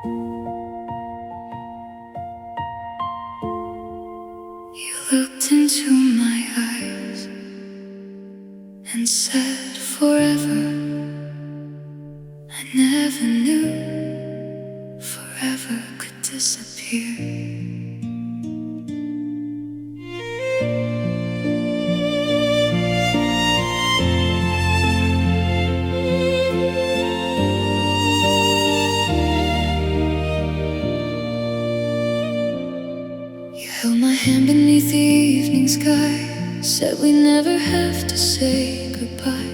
You looked into my eyes and said forever. I never knew forever could disappear. You held my hand beneath the evening sky, said we never have to say goodbye.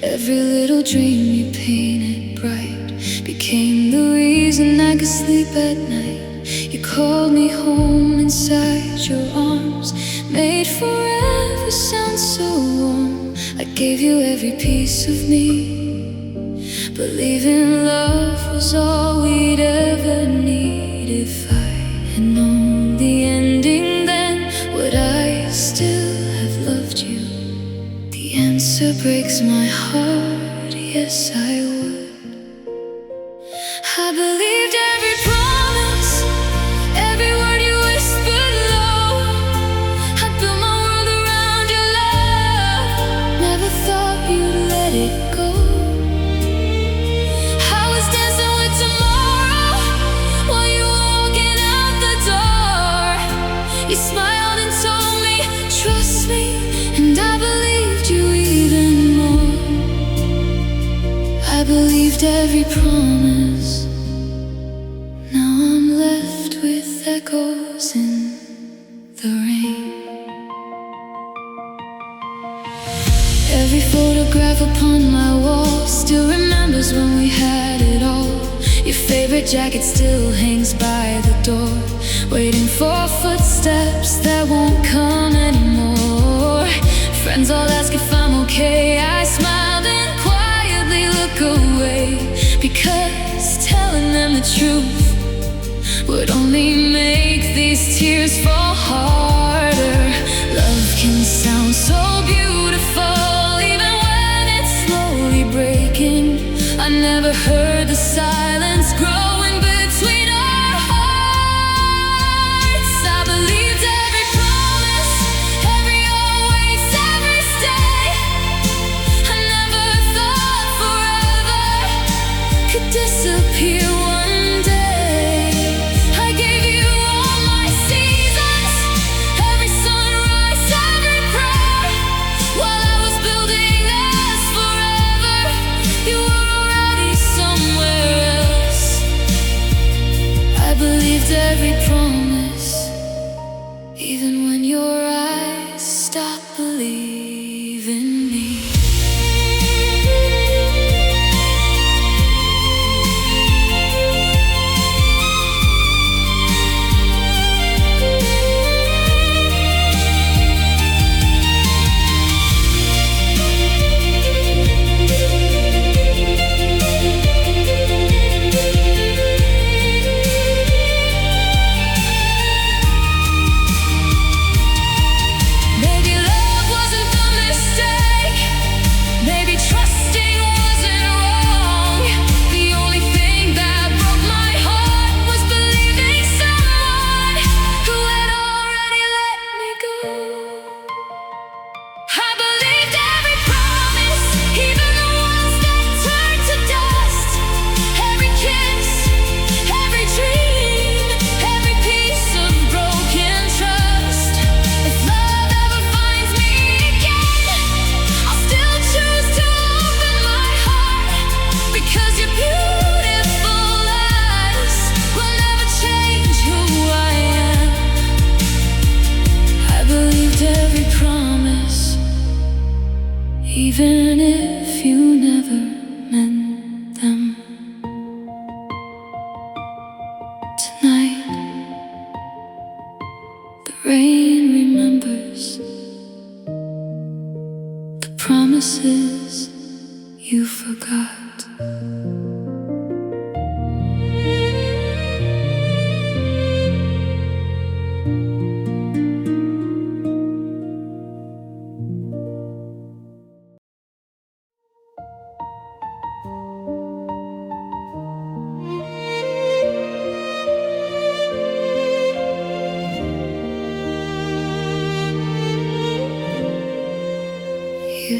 Every little dream you painted bright became the reason I could sleep at night. You called me home inside your arms, made forever sound so warm. I gave you every piece of me, believing love was all we'd ever need. If I had known the ending then, would I still have loved you? The answer breaks my heart, yes I would. I believed every promise, every word you whispered low. I built my world around your love, never thought you'd let it go. I was dancing with tomorrow while you were walking out the door. You smiled and told me, trust me, and I believed you even more. I believed every promise. Now I'm left with echoes in the rain. Every photograph upon my wall still remembers when we had it all. Your favorite jacket still hangs by the door, waiting for footsteps that won't come anymore. Friends all ask if I'm okay. I smiled and quietly look away, because telling them the truth would only make these tears fall harder. Love can sound so beautiful even when it's slowly breaking. I never heard the silence growing between our hearts. I believed every promise, every always, every stay. I never thought forever could disappear one day. I gave you all my seasons, every sunrise, every prayer. While I was building us forever, you were already somewhere else. I believed every promise, even when your eyes stopped believing me.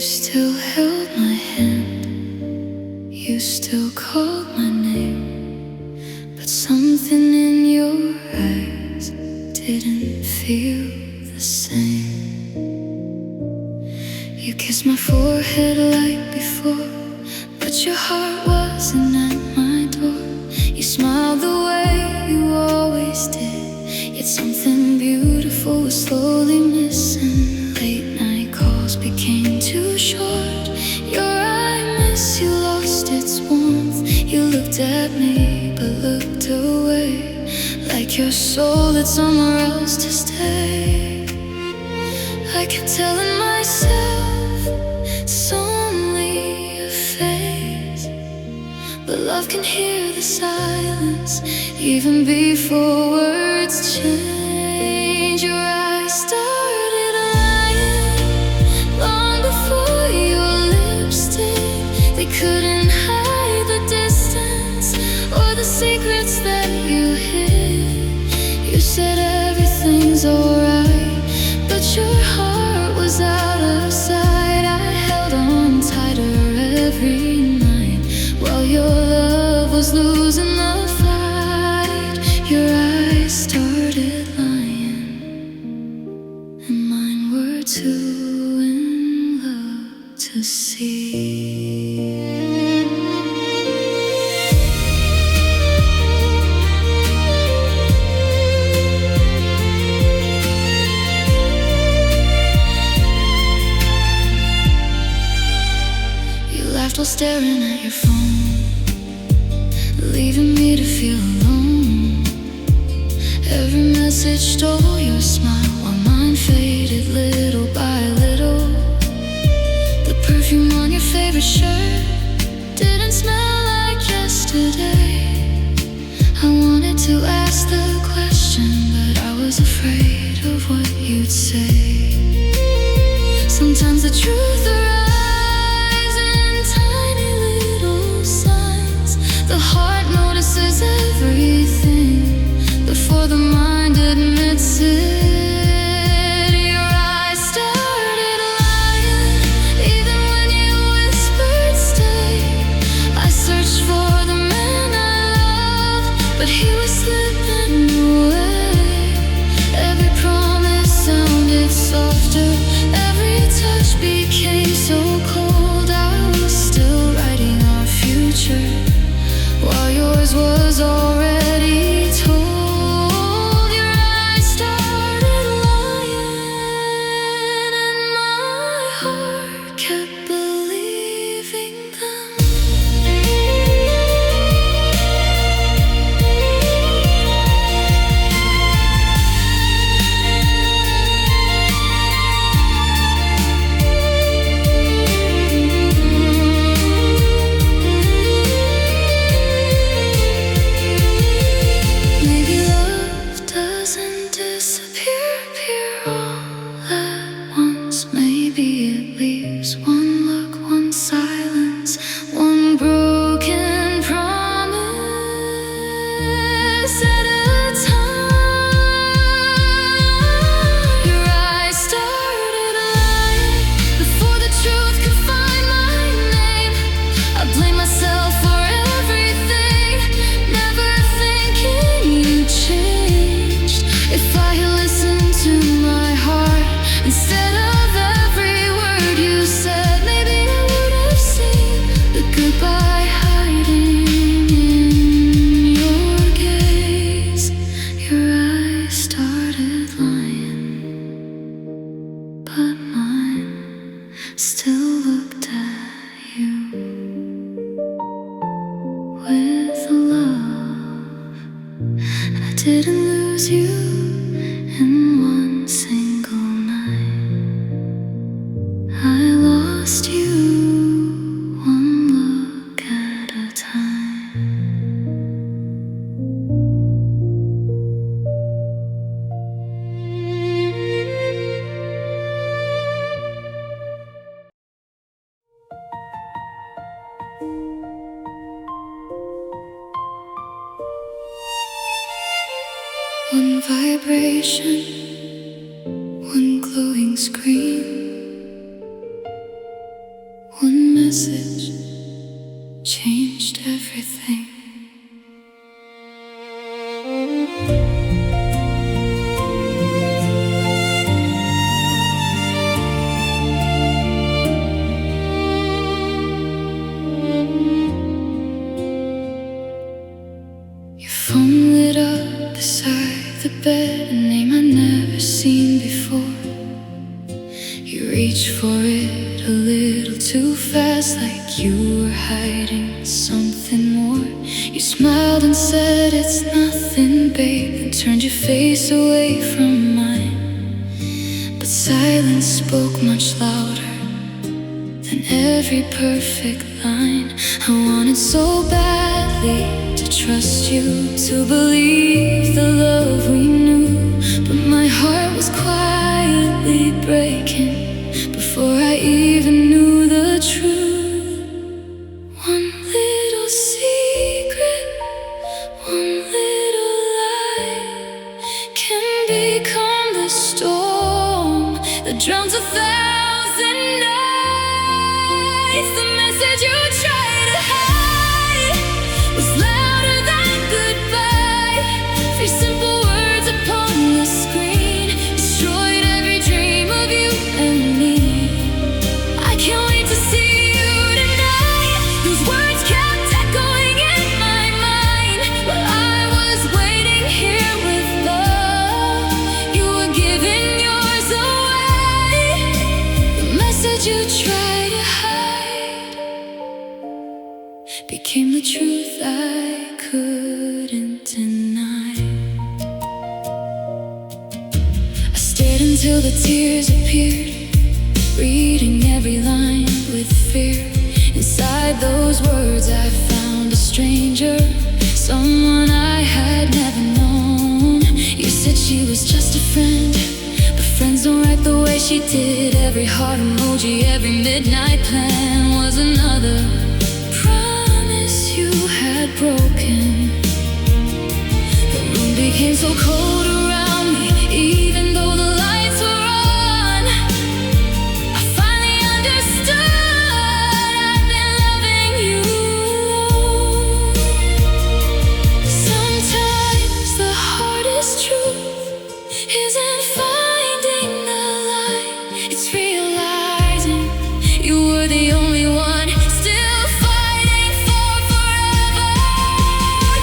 still held my hand, you still called my name, but something in your eyes didn't feel the same. You kissed my forehead like before, but your heart wasn't at my door. You smiled the way you always did, yet something beautiful was slowly missing. Late night calls became too short. Your I miss you lost its warmth. You looked at me but looked away, like your soul had somewhere else to stay. I kept telling myself it's only a phase, but love can hear the silence even before words change. Your eyes started lying long before your lips did. They couldn't hide the distance or the secrets that you hid. You said everything's alright, but your heart was out of sight. I held on tighter every night while your love was losing the fight. Your eyes started lying, and mine were too in love to see. While staring at your phone, leaving me to feel alone. Every message stole your smile while mine faded little by little. The perfume on your favorite shirt didn't smell like yesterday. I wanted to ask the question, but I was afraid of what you'd say. Sometimes the truth arrives in tiny little signs. The heart notices everything before the mind admits it. Your eyes started lying even when you whispered stay. I searched for the man I loved, but he was slipping away. Every promise sounded softer, every touch became so cold. I was still writing our future while yours was already told. Your eyes started lying, and my heart kept believing them. Maybe love doesn't disappear, appear all at once. Maybe it leaves one look, one silence, one broken promise at a time. Your eyes started lying before the truth could find my name. I blame myself for everything, never thinking you changed. If I had listened to my heart instead of every word you said, maybe I would have seen the goodbye hiding in your gaze. Your eyes started lying, but mine still looked at you with love. I didn't lose you in one single night. I lost you one look at a time. One vibration, 1 glowing screen, changed everything. Your phone lit up beside the bed, a name I'd never seen before. You reached for it a little too fast, like you were hiding something more. You smiled and said it's nothing, babe, and turned your face away from mine. But silence spoke much louder than every perfect line. I wanted so badly to trust you, to believe the love we knew, but my heart was quietly breaking before I even knew the truth. One little secret, one little lie can become the storm that drowns 1,000 nights. The message you tried to hide was louder than goodbye. 3 simple words upon the screen destroyed every dream of you and me. I can't wait to see you tonight. Those words kept echoing in my mind while I was waiting here with love. You were giving yours away. The message you tried to hide became the truth I couldn't deny. I stared until the tears appeared, reading every line with fear. Inside those words I found a stranger, someone I had never known. You said she was just a friend, but friends don't write the way she did. Every heart emoji, every midnight plan was another promise you had broken. The room became so cold around me, even though the lights were on. I finally understood I've been loving you alone. Sometimes the hardest truth isn't finding the light, it's realizing you were the only one still fighting for forever.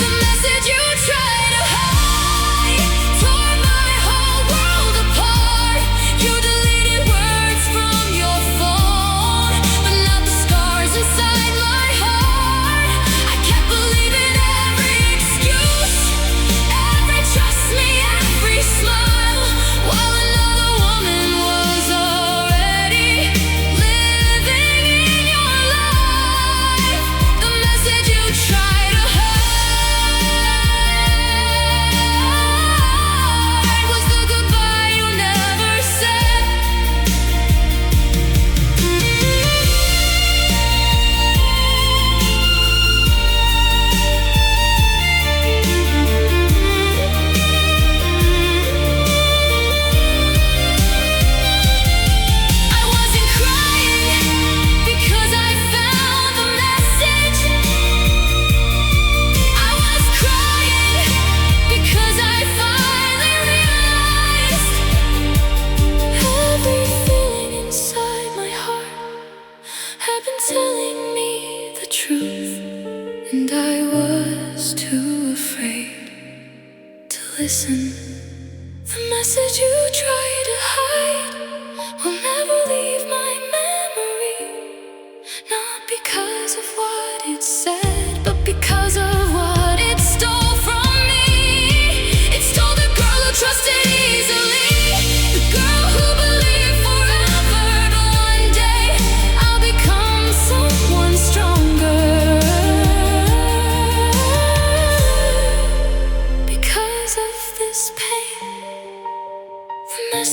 The message you tried to hide tore my whole world apart. You deleted words from your phone, but not the scars inside my heart. I kept believing every excuse, every trust me, every smile, while another woman was already living in your life. The message you tried to hide was the goodbye you never said. I wasn't crying because I found the message. I was crying because I finally realized every feeling inside my heart had been telling me the truth, and I was too afraid to listen. The message you tried to hide will never leave my memory, not because of what it said, but because of what it stole from me. It stole the girl who trusted easily, the girl who believed forever. But one day I'll become someone stronger. Because of this pain, the message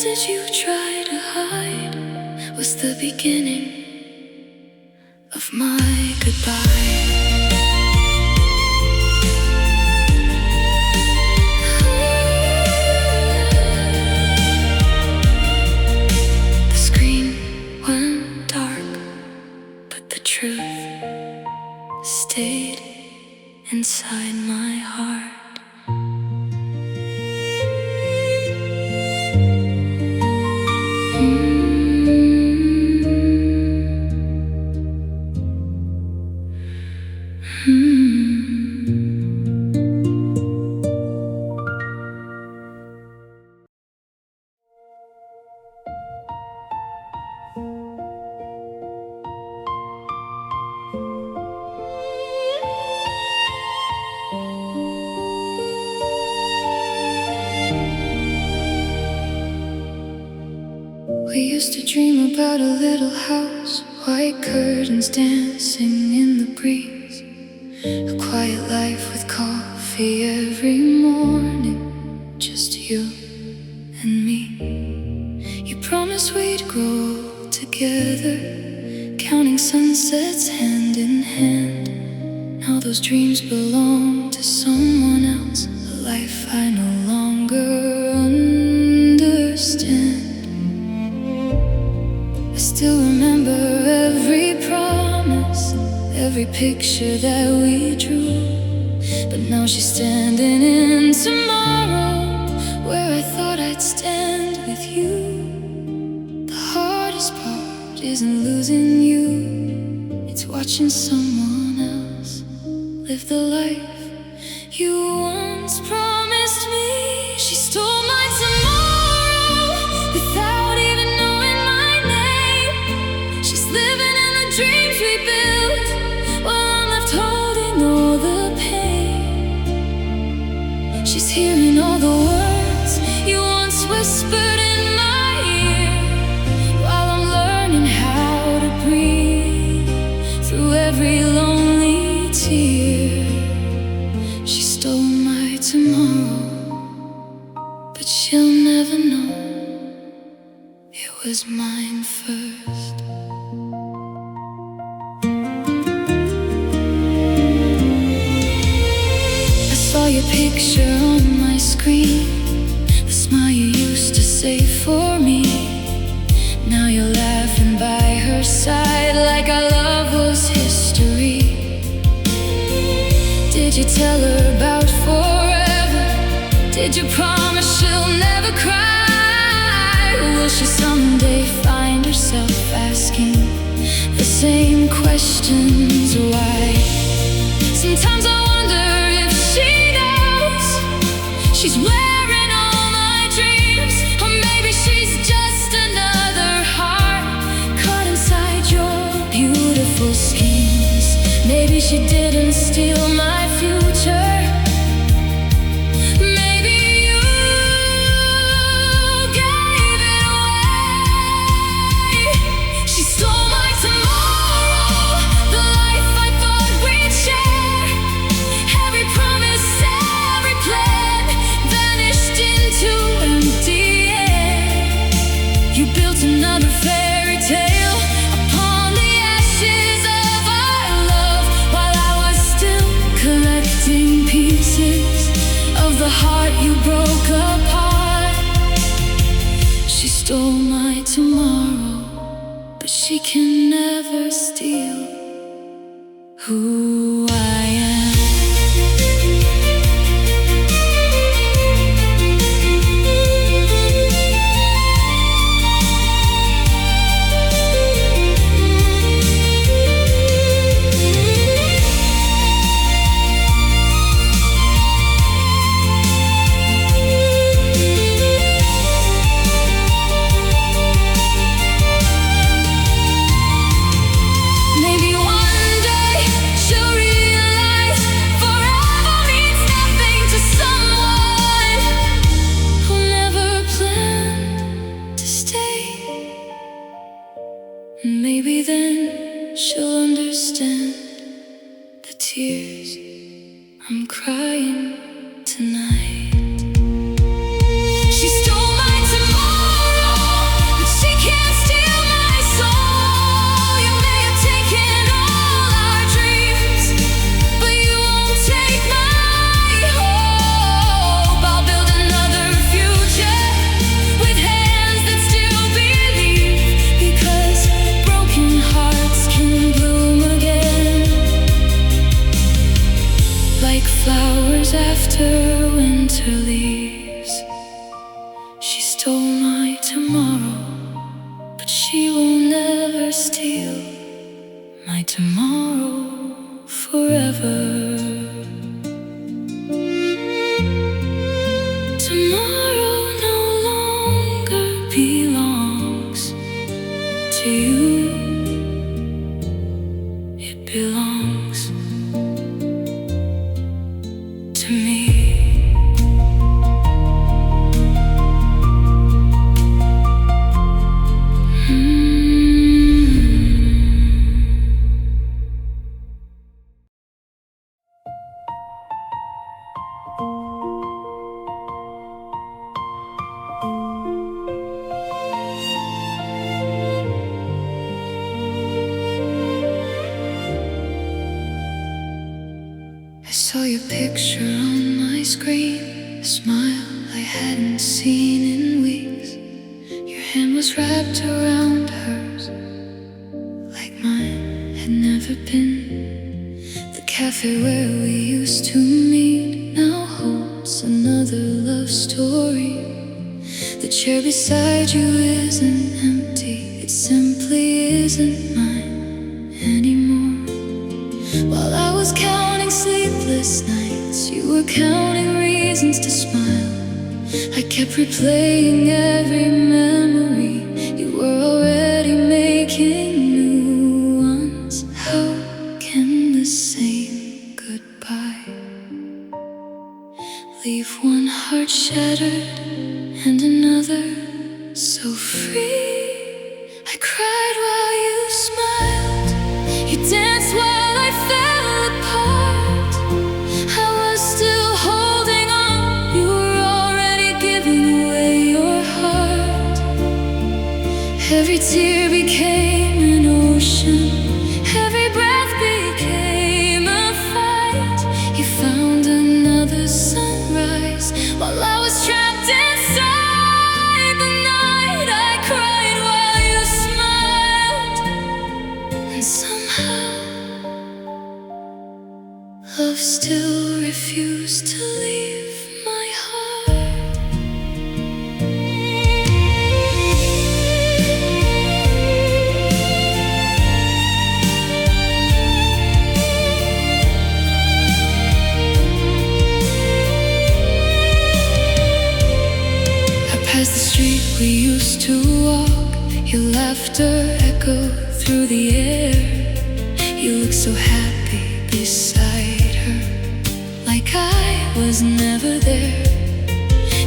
stayed inside my heart. We used to dream about a little house, white curtains dancing in the breeze, a quiet life with coffee every morning, just you and me. You promised we'd grow old together, counting sunsets hand in hand. Now those dreams belong to someone else, a life I no longer understand. I still remember every promise, every picture that we drew. But now she's standing in tomorrow, where I thought I'd stand with you. The hardest part isn't losing you, it's watching someone else live the life you once promised me. She stole my tomorrow without even knowing my name. She's living in the dreams we built, while I'm left holding all the pain. She's hearing all the words you once whispered in my ear, while I'm learning how to breathe through every lonely tear. She stole my tomorrow, but she'll never know it was mine first. I saw your picture on my screen, the smile you used to say for me. Now you're laughing by her side like our love was history. Did you tell her about forever? Did you promise she'll never cry? Will she someday find herself asking the same questions? Why? Sometimes I wonder if she knows she's wearing all my dreams, or maybe she's just another heart caught inside your beautiful schemes. Maybe she didn't steal my future. Maybe you gave it away. She stole my tomorrow, the life I thought we'd share. Every promise, every plan vanished into empty air. You built another fairy tale upon the ashes of our love, while I was still collecting pieces of the heart you broke apart. She stole my tomorrow, but she can never steal who I am. Maybe one day she'll realize forever means nothing to someone who never planned to stay. Maybe then she'll understand the tears I'm crying tonight. She stole my tomorrow, but she can't steal my soul. You may have taken all our dreams, but you won't take my hope. I'll build another future with hands that still believe, because broken hearts can bloom again. flowers after winter leaves. She stole my tomorrow, but she will never steal my tomorrow forever. Tomorrow no longer belongs to you. It belongs to me. I saw your picture on my screen, a smile I hadn't seen in weeks. Your hand was wrapped around hers, like mine had never been. The cafe where we used to meet now holds another love story. The chair beside you isn't empty, it simply isn't mine anymore. While I was counting sleepless nights, you were counting reasons to smile. I kept replaying every memory, you were already making new ones. How can the same goodbye leave one heart shattered and another so free? I cried while you smiled, you danced while I fell apart. I was still holding on, you were already giving away your heart. Every tear became an ocean, every breath became a fight. You found another sunrise while I was trapped inside the night. I cried while you smiled, and somehow love still refused to leave my heart. I passed the street we used to walk, your laughter echoed through the air. You looked so happy beside her, like I was never there.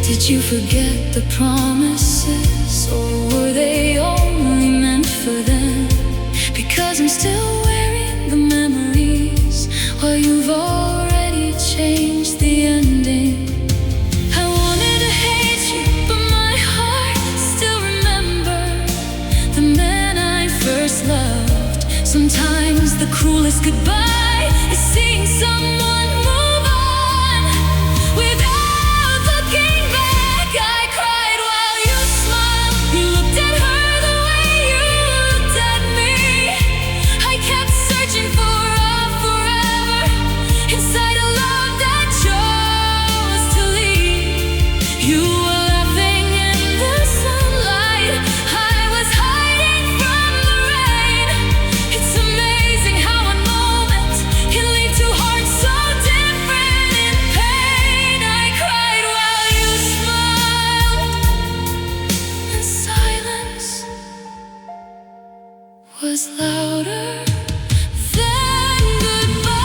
Did you forget the promises, or were they only meant for them? Because I'm still wearing the memories, while you've already changed the ending. I wanted to hate you, but my heart still remembers the man I first loved. Sometimes the cruelest goodbye is seeing someone move on without looking back. I cried while you smiled, you looked at her the way you looked at me. I kept searching for a forever inside a love that chose to leave. You were laughing in the sunlight, I was hiding from the rain. It's amazing how a moment can leave two hearts so different in pain. I cried while you smiled, and silence was louder than goodbye.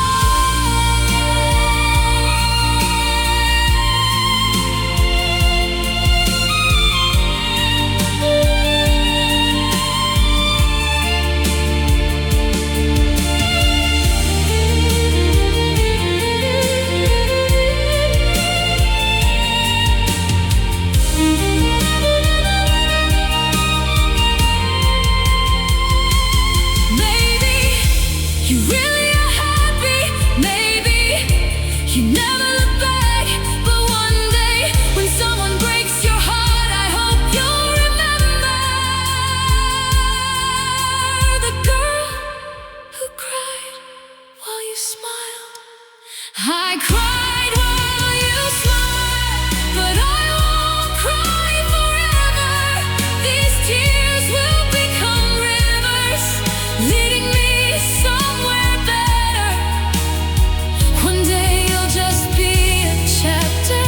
Maybe you really are happy, maybe you never look back. But one day when someone breaks your heart, I hope you'll remember the girl who cried while you smiled. I cried while you smiled, but I won't cry forever. These tears will become rivers, leading me somewhere better. One day you'll just be a chapter,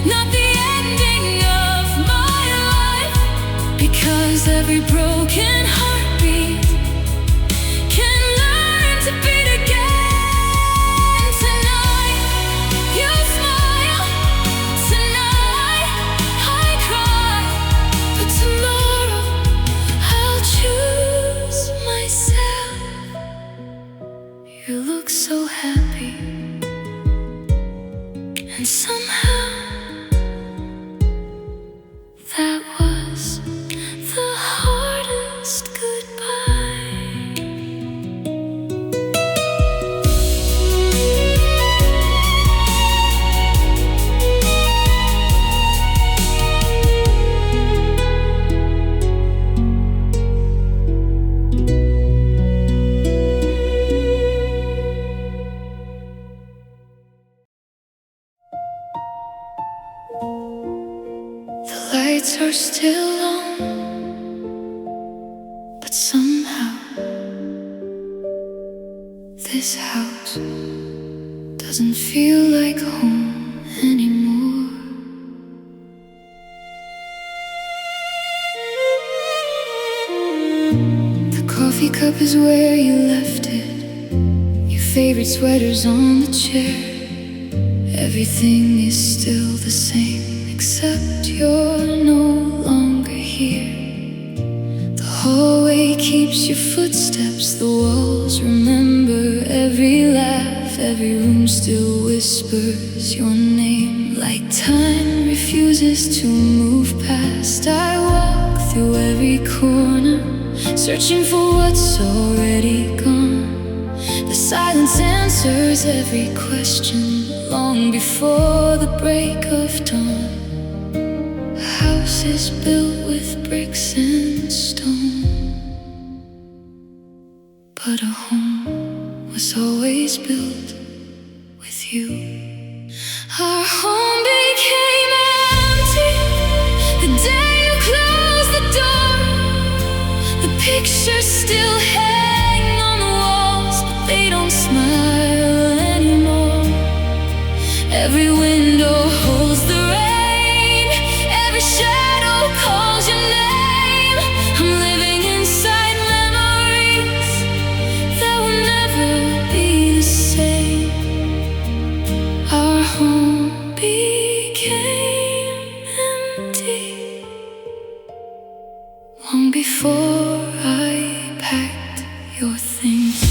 not the ending of my life. Because every broken heartbeat can learn to beat again. Tonight you smile, tonight I cry, but tomorrow I'll choose myself. You look so happy, and somehow that was the hardest goodbye. The lights are still on, but somehow this house doesn't feel like home anymore. The coffee cup is where you left it, your favorite sweater's on the chair. Everything is still the same, except you're no longer here. The hallway keeps your footsteps, the walls remember every laugh, every room still whispers your name. Like time refuses to move past, I walk through every corner, searching for what's already gone. The silence answers every question long before the break of dawn. A house is built with bricks and stone, but a home was always built with you. Our home became empty the day you closed the door. The pictures still hang on the walls, but they don't smile anymore. Every window holds the rain, every shadow calls your name. I'm living inside memories that will never be the same. Our home became empty long before I packed your things.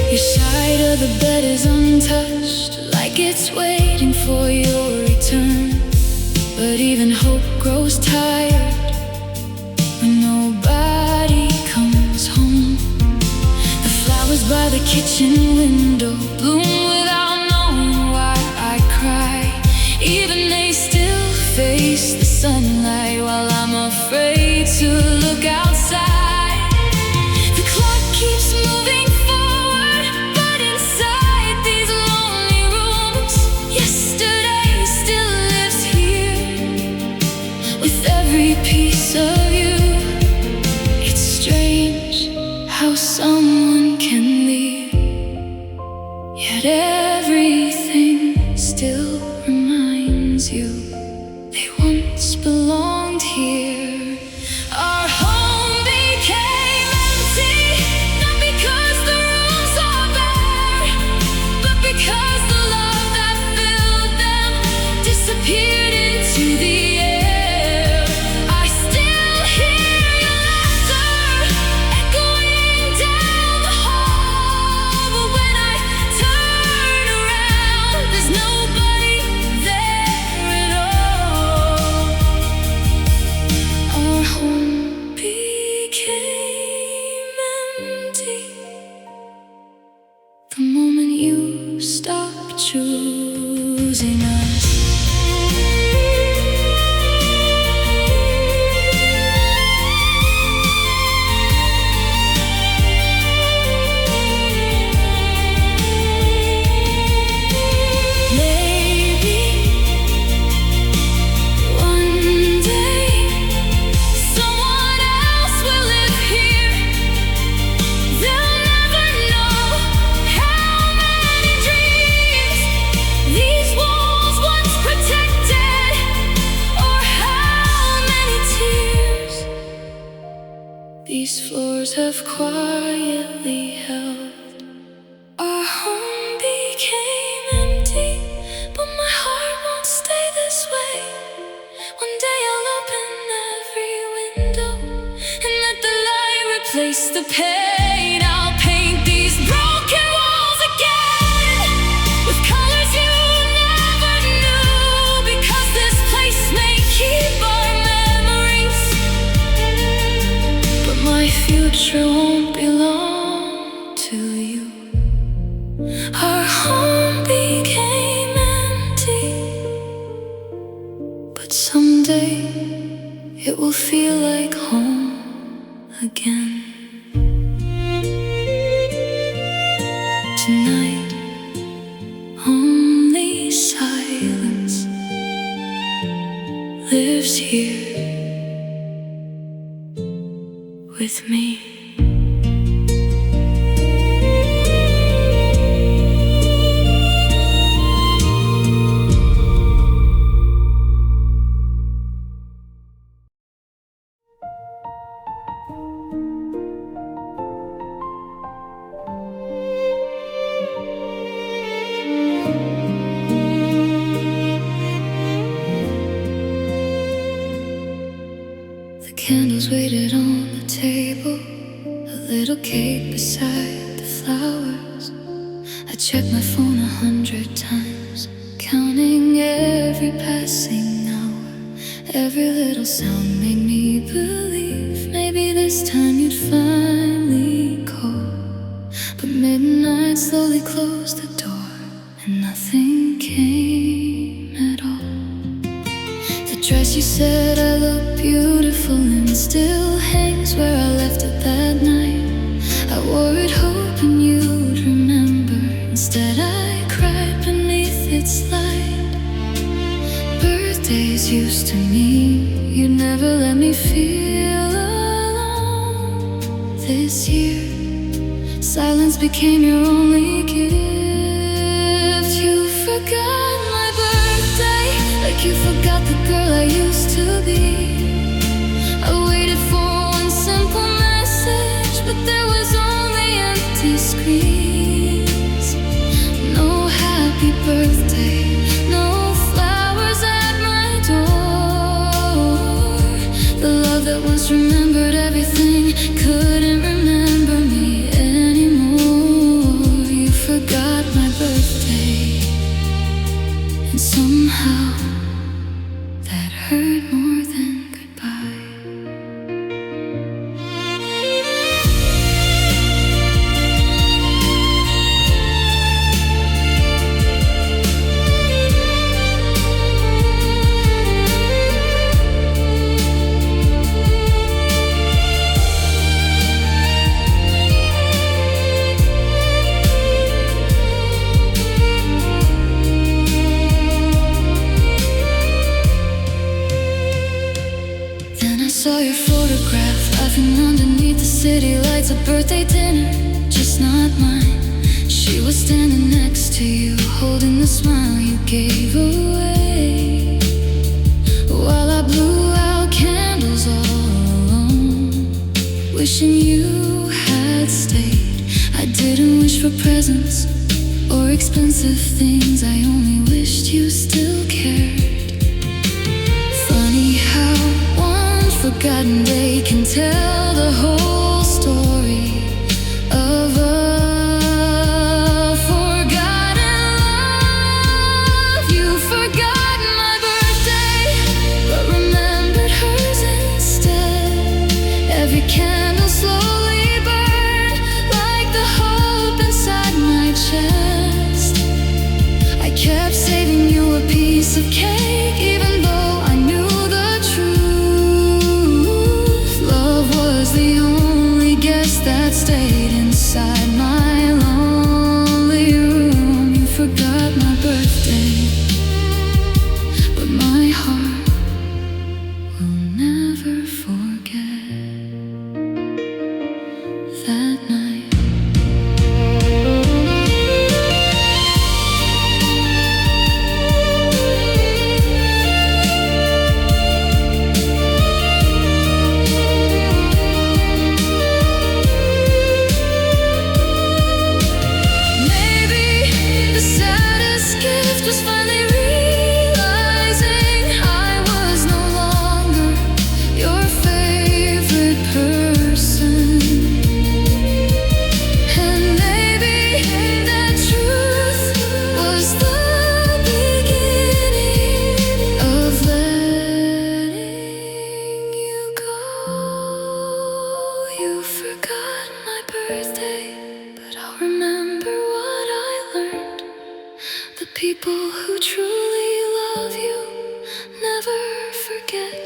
Your side of the bed is untouched, like it's waiting for your return. But even hope grows tired when nobody comes home. The flowers by the kitchen window bloom without knowing why I cry. Even they still face the sunlight while I'm afraid to look outside. The clock keeps moving forward, but inside these lonely rooms, yesterday still lives here with every piece of you. It's strange how someone can leave, yet everything still reminds you they once belonged here. Our home became empty, not because the rooms are bare, but because the love that filled them disappeared into the air. I still hear your laughter echoing down the hall, but when I turn around, there's nobody there at all. these floors have quietly held. Our home became empty, but my heart won't stay this way. One day I'll open every window and let the light replace the pain. I'll paint these broken walls again with colors you never knew, because this place may keep our memories, but my future won't belong to you. Our home became empty, but someday it will feel like home again. Tonight, only silence lives here with me. Candles waited on the table, a little cake beside the flowers. I checked my phone 100 times, counting every passing hour. Every little sound made me believe maybe this time you'd finally call. But midnight slowly closed the door and nothing came at all. The dress you said I looked beautiful in still hangs where I left it that night. I wore it hoping you'd remember. Instead I cried beneath its light. Birthdays used to mean you'd never let me feel alone. This year, silence became your only gift. You forgot my birthday, like you forgot the girl I used to be. I waited for one simple message, but there was only empty screens. No happy birthday, no flowers at my door. The love that once remembered everything couldn't remember me anymore. You forgot my birthday, and somehow that hurt more than goodbye. Saw your photograph laughing underneath the city lights. A birthday dinner, just not mine. She was standing next to you, holding the smile you gave away, while I blew out candles all alone, wishing you had stayed. I didn't wish for presents or expensive things, I only wished you still cared. Funny how forgotten day can tell the whole story of a forgotten love. You forgot my birthday, but remembered hers instead. Every candle slowly burned like the hope inside my chest. I kept saving you a piece of cake, even though I knew the truth.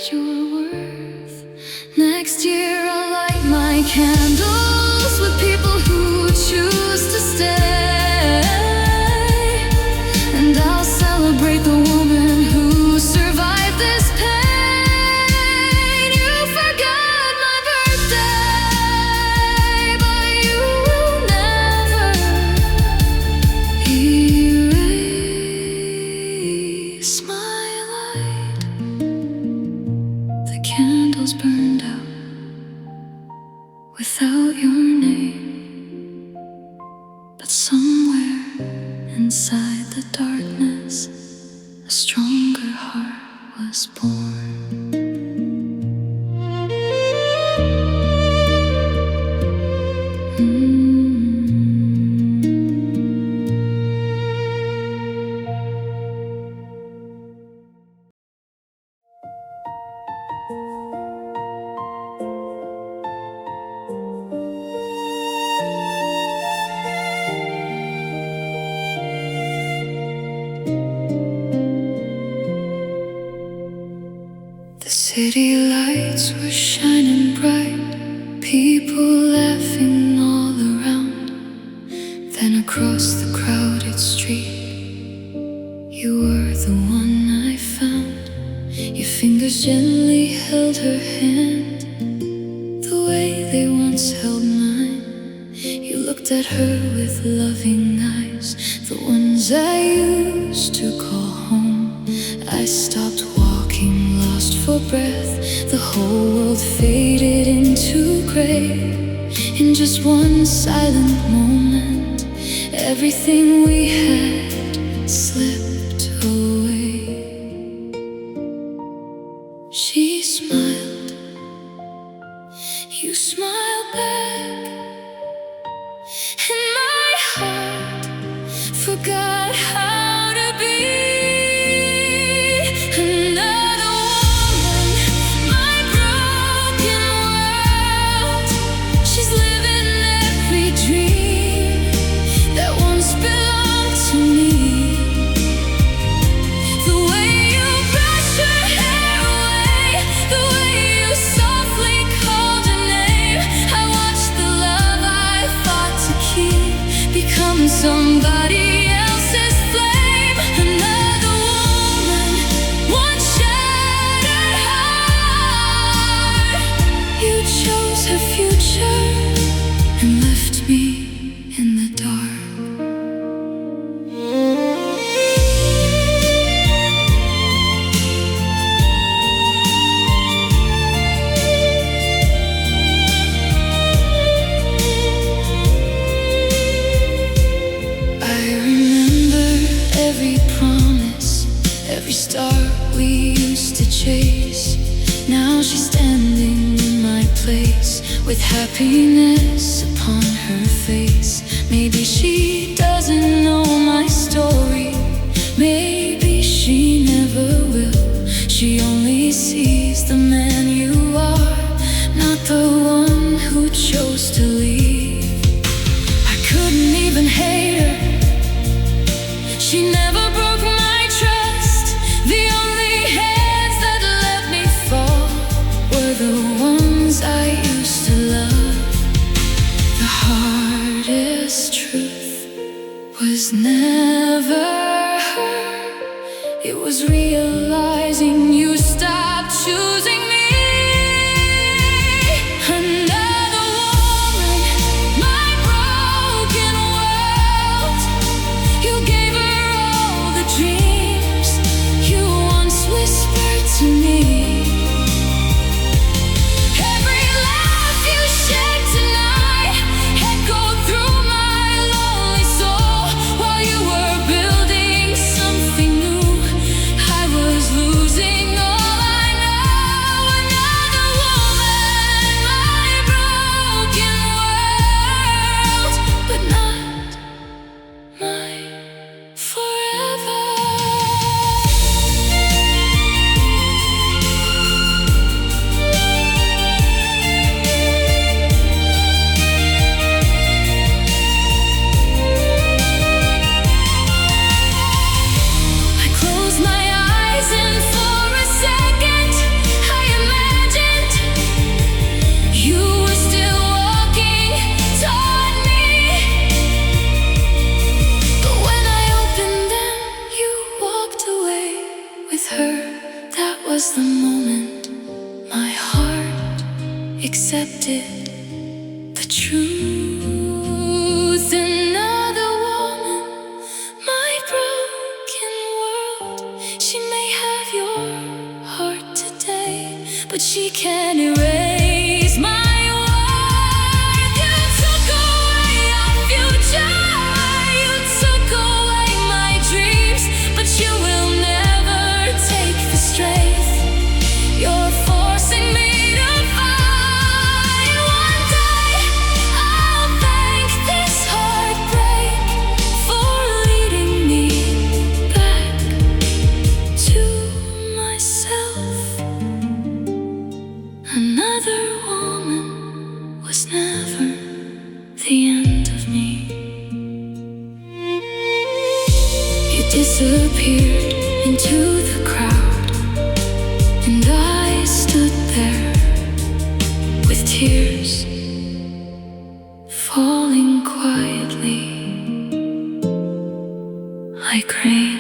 your worth. Next year I'll light my candles with people who choose to stay, and I'll celebrate the woman who survived this pain. You forgot my birthday, but you will never erase my light. The candles burned out without your name, but somewhere inside the darkness a stronger heart was born. The city lights were shining bright, people laughing all around. Then across the crowded street, you were the one I found. Your fingers gently held her hand, the way they once held mine. You looked at her with loving eyes, the ones I used to call home. I stopped walking, lost for breath. The whole world faded into gray. In just one silent moment, everything we had slipped away. She smiled, you smiled back, and my heart forgot how to be. Another woman, my broken world. She's living every dream that once belonged to me. The way you brush your hair away, the way you softly called her name. I watched the love I fought to keep become somebody else's flame. Another woman, one shattered heart. You chose her future and left me in the dark. I remember every promise, every star we used to chase. Now she's standing in my place with happiness upon her face. Maybe she doesn't know my story, maybe she never will. She only sees the man you are, not the one who chose to leave. I couldn't even hate her, she never broke my trust. The only hands that let me fall were the ones I used to love. The heart That was the moment my heart accepted the truth. Another woman, my broken world. She may have your heart today, but she can't erase my worth. You took away our future, you took away my dreams, but you will never take the strength. You're forcing me to fight. One day I'll thank this heartbreak for leading me back to myself. Another woman was never the end of me. You disappeared into the crowd, and I stood there with tears falling quietly like rain.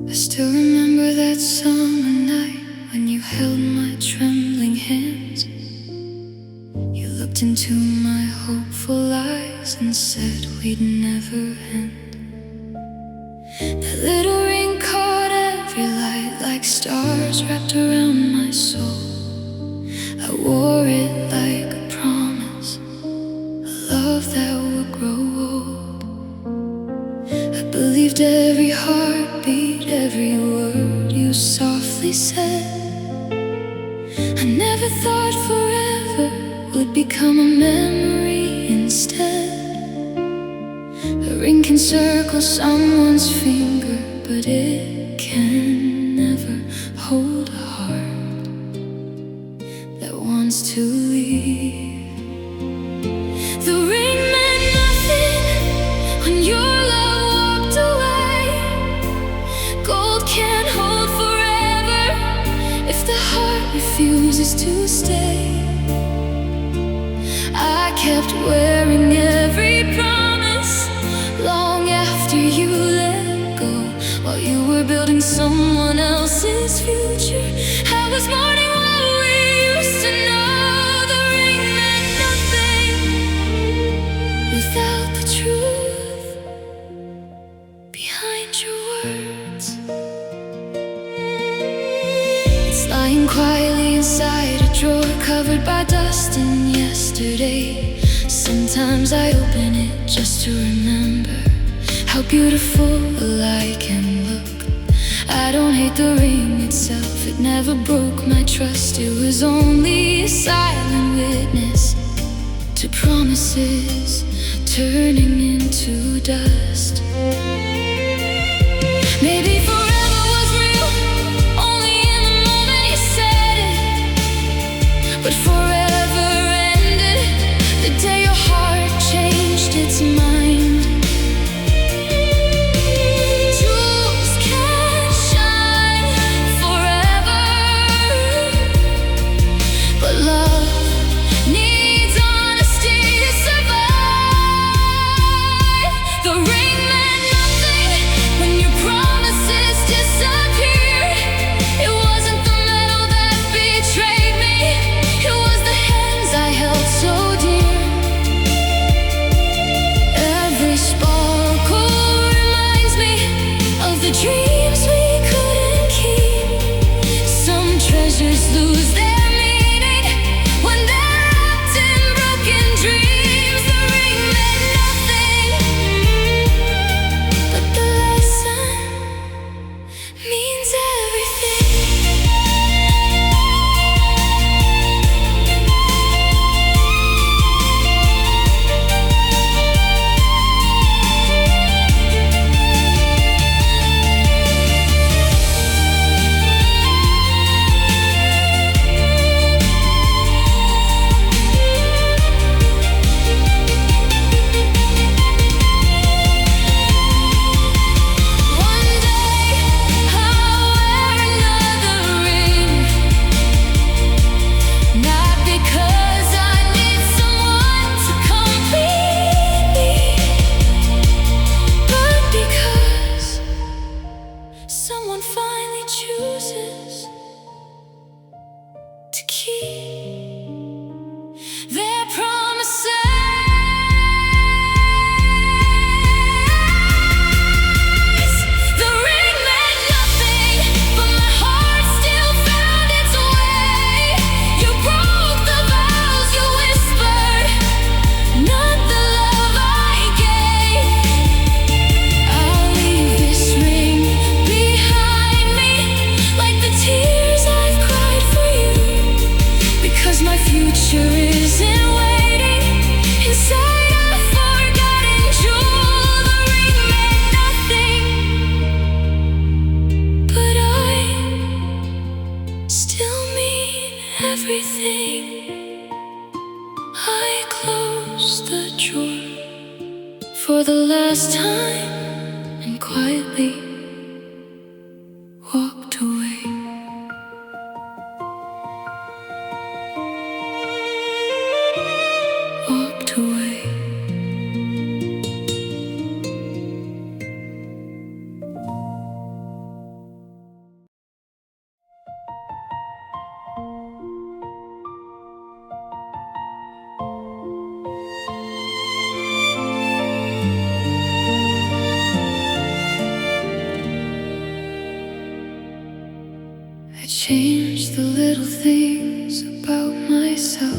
I still remember that summer night when you held my trembling hands. You looked into my hopeful eyes and said we'd never end. That little ring caught every light like stars wrapped around my soul. I wore it like a promise, a love that would grow old. I believed every heartbeat, every word you softly said. I never thought forever would become a memory instead. A ring can circle someone's finger, but it can never hold a heart that wants to leave. The ring meant nothing when your love walked away. Gold can't hold forever if the heart refuses to stay. I kept wearing every promise long after you let go, while you were building someone else's future. I was mourning what we used to know. The ring meant nothing without the truth behind your words. It's lying quietly inside a drawer, covered by dust and yesterday. Sometimes I open it just to remember how beautiful a lie can look. I don't hate the ring itself, it never broke my trust. It was only a silent witness to promises turning into dust. Maybe forever was real, only in the moment you said it. But forever ended the day your heart changed its mind. Jewels can't shine forever, but love needs honesty to survive. The ring meant nothing when your promises disappeared. It wasn't the metal that betrayed me, it was the hands I held so dear. Every sparkle reminds me of the dreams we couldn't keep. Some treasures lose their meaning when they're wrapped in broken dreams. The ring meant nothing, but the lesson means everything. keep their promises. The ring meant nothing, but my heart still found its way. You broke the vows you whispered, not the love I gave. I'll leave this ring behind me, like the tears I've cried for you, because my future isn't waiting inside a forgotten jewel. The ring meant nothing, but I still mean everything. I closed the drawer for the last time and quietly walked away. Walked away. I changed the little things about myself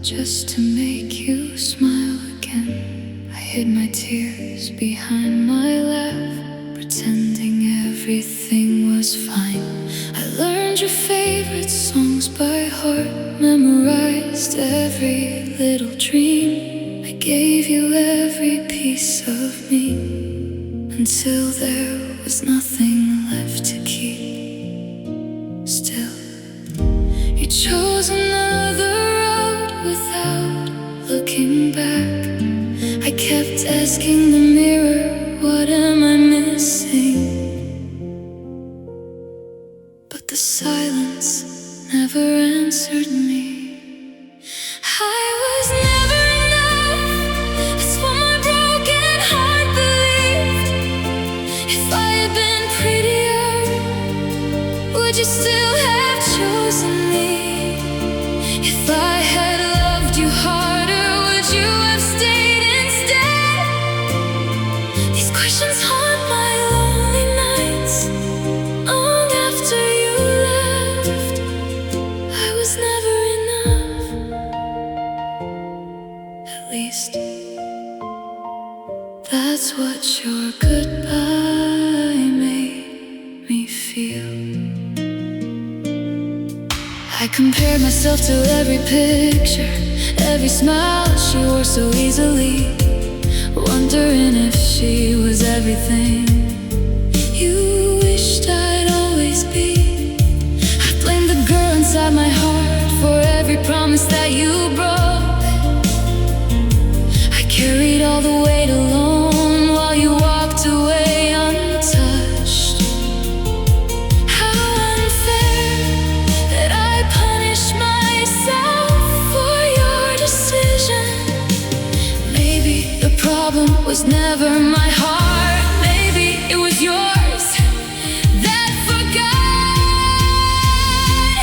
just to make you smile again. I hid my tears behind my laugh, pretending everything was fine. I learned your favorite songs by heart, memorized every little dream. I gave you every piece of me, until there was nothing left to keep. Still, you chose another road without looking back. I kept asking the mirror, what am I missing? But the silence never answered me. I was never enough, that's what my broken heart believed. If I had been prettier, would you still have chosen me? If I had loved you harder, would you have stayed instead? These questions haunt my lonely nights long after you left. I was never enough, at least that's what your goodbye made me feel. I compared myself to every picture, every smile she wore so easily, wondering if she was everything you wished I'd always be. I blamed the girl inside my heart for every promise that you broke. I carried all the weight alone while you walked away untouched. How unfair that I punished myself for your decision. Maybe the problem was never my heart, maybe it was yours that forgot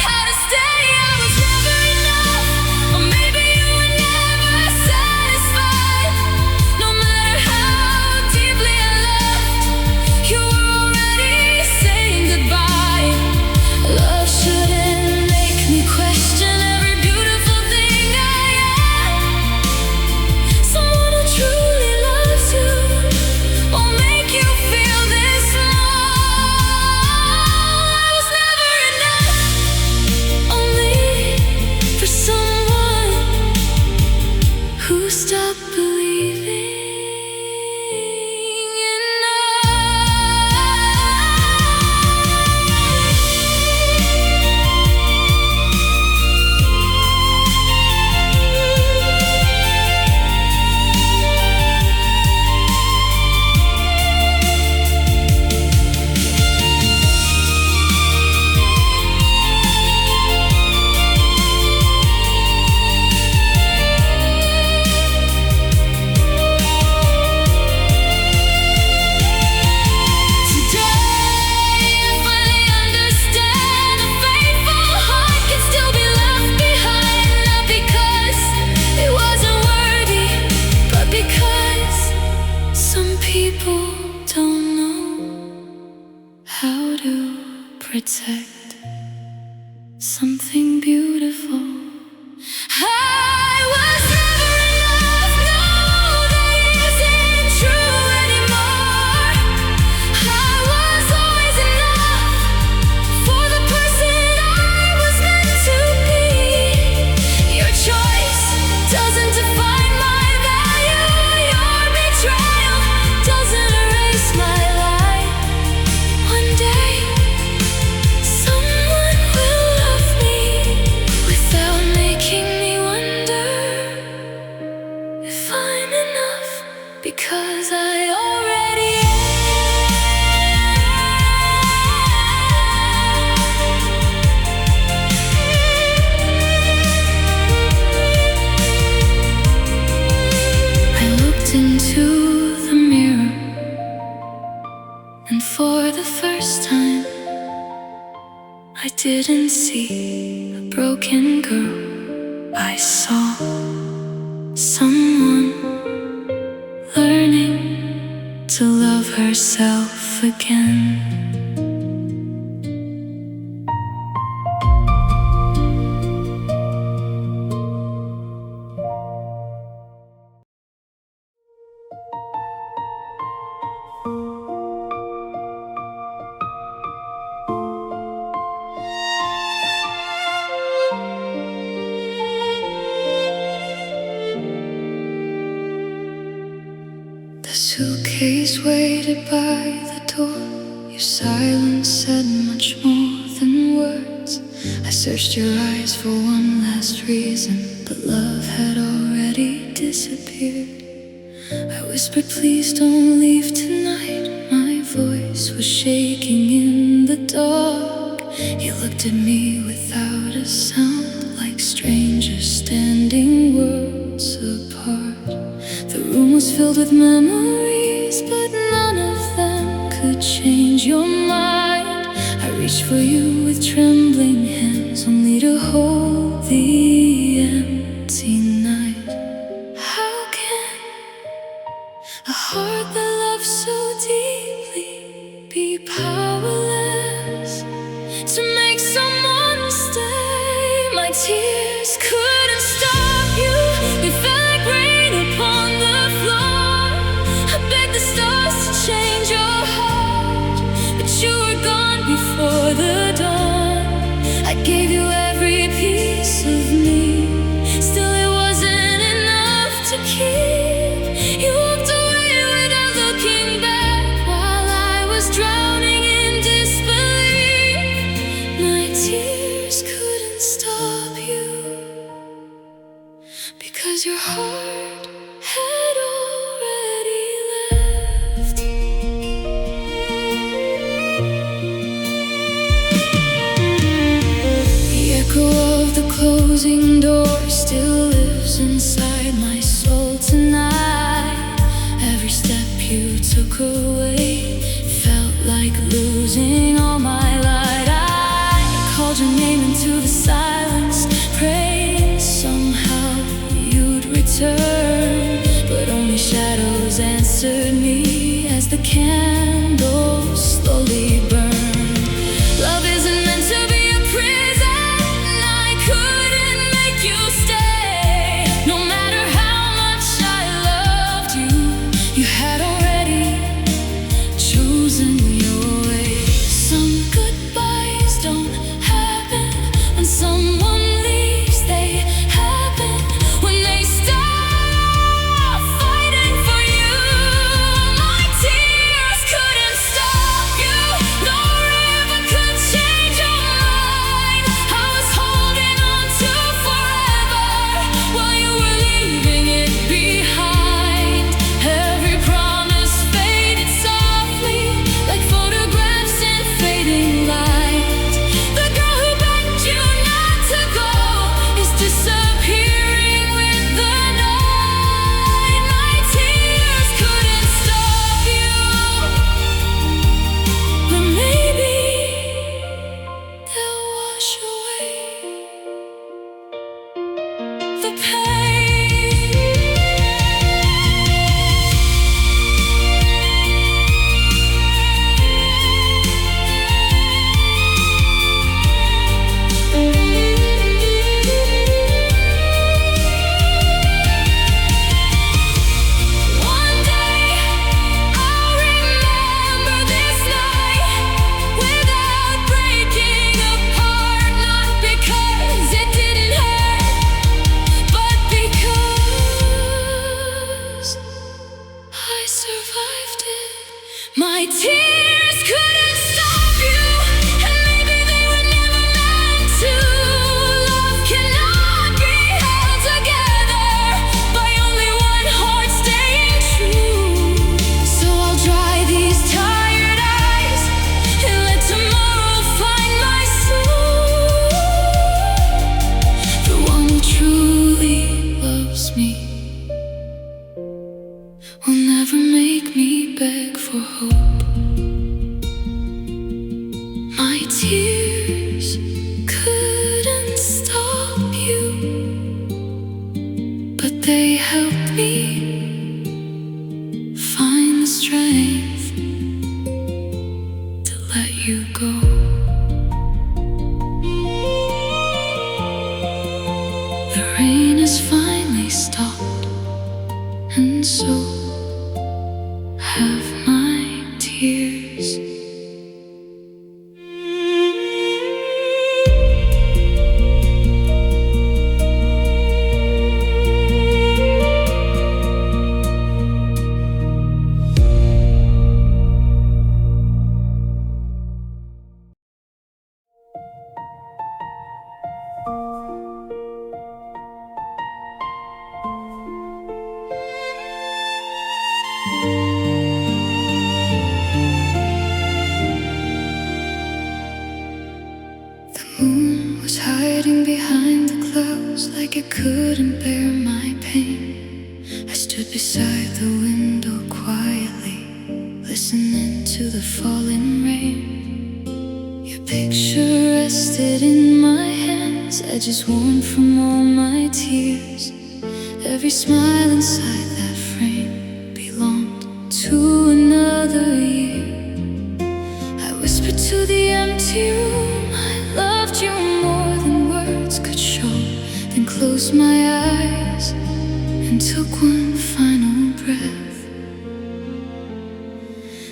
how to stay. I was never enough, or maybe you were never satisfied. No matter how deeply I loved, you were already saying goodbye. Love shouldn't make me question every beautiful thing I am. Someone who truly loves you something beautiful. I was never enough, no, that isn't true anymore. I was always enough for the person I was meant to be. Your choice doesn't define my value. Your betrayal doesn't erase my life. One day someone will love me without making me wonder if I'm enough, because I already am. I looked into the mirror, and for the first time I didn't see a broken girl. I saw someone learning to love herself again. The suitcase waited by the door. Your silence said much more than words. I searched your eyes for one last reason, but love had already disappeared. I whispered, please don't leave tonight. My voice was shaking in the dark. You looked at me without a sound, like strangers standing worlds apart. The room was filled with memories, but none of them could change your mind. I reached for you with trembling hands, only to hold the empty night. How can a heart that loves so deeply be powerless to make someone stay? My tears couldn't stop you. They felt like rain upon the floor. I begged the stars to change your heart, but you were gone before the dawn. I gave you every piece of me, still it wasn't enough to keep. You walked away without looking back, while I was drowning in disbelief. My tears couldn't stop you, because your heart had already left. The echo of the closing door still lives inside my soul tonight. Every step you took away felt like losing all my light. I called your name into the silence, praying somehow you'd return, but only shadows answered me as the candles slowly burned. Love isn't meant to be a prison. I couldn't make you stay. No matter how much I loved you, you had already chosen your way. Some goodbyes don't happen when someone leaves. They happen when they stop fighting for you. My tears couldn't stop you. No river could change your mind. I was holding on to forever while you were leaving it behind. Every promise faded softly, like photographs in fading light. The girl who begged you not to go is disappearing with the night. My tears couldn't stop you, but maybe they'll wash away the pain. They helped me find the strength to let you go. The rain has finally stopped, and so have my tears. The moon was hiding behind the clouds, like it couldn't bear my pain. I stood beside the window quietly, listening to the falling rain. Your picture rested in my hands, edges worn from all my tears. Every smile inside that frame belonged to another year. I whispered to the empty room, I loved you more than words could show. Then closed my eyes and took one final breath.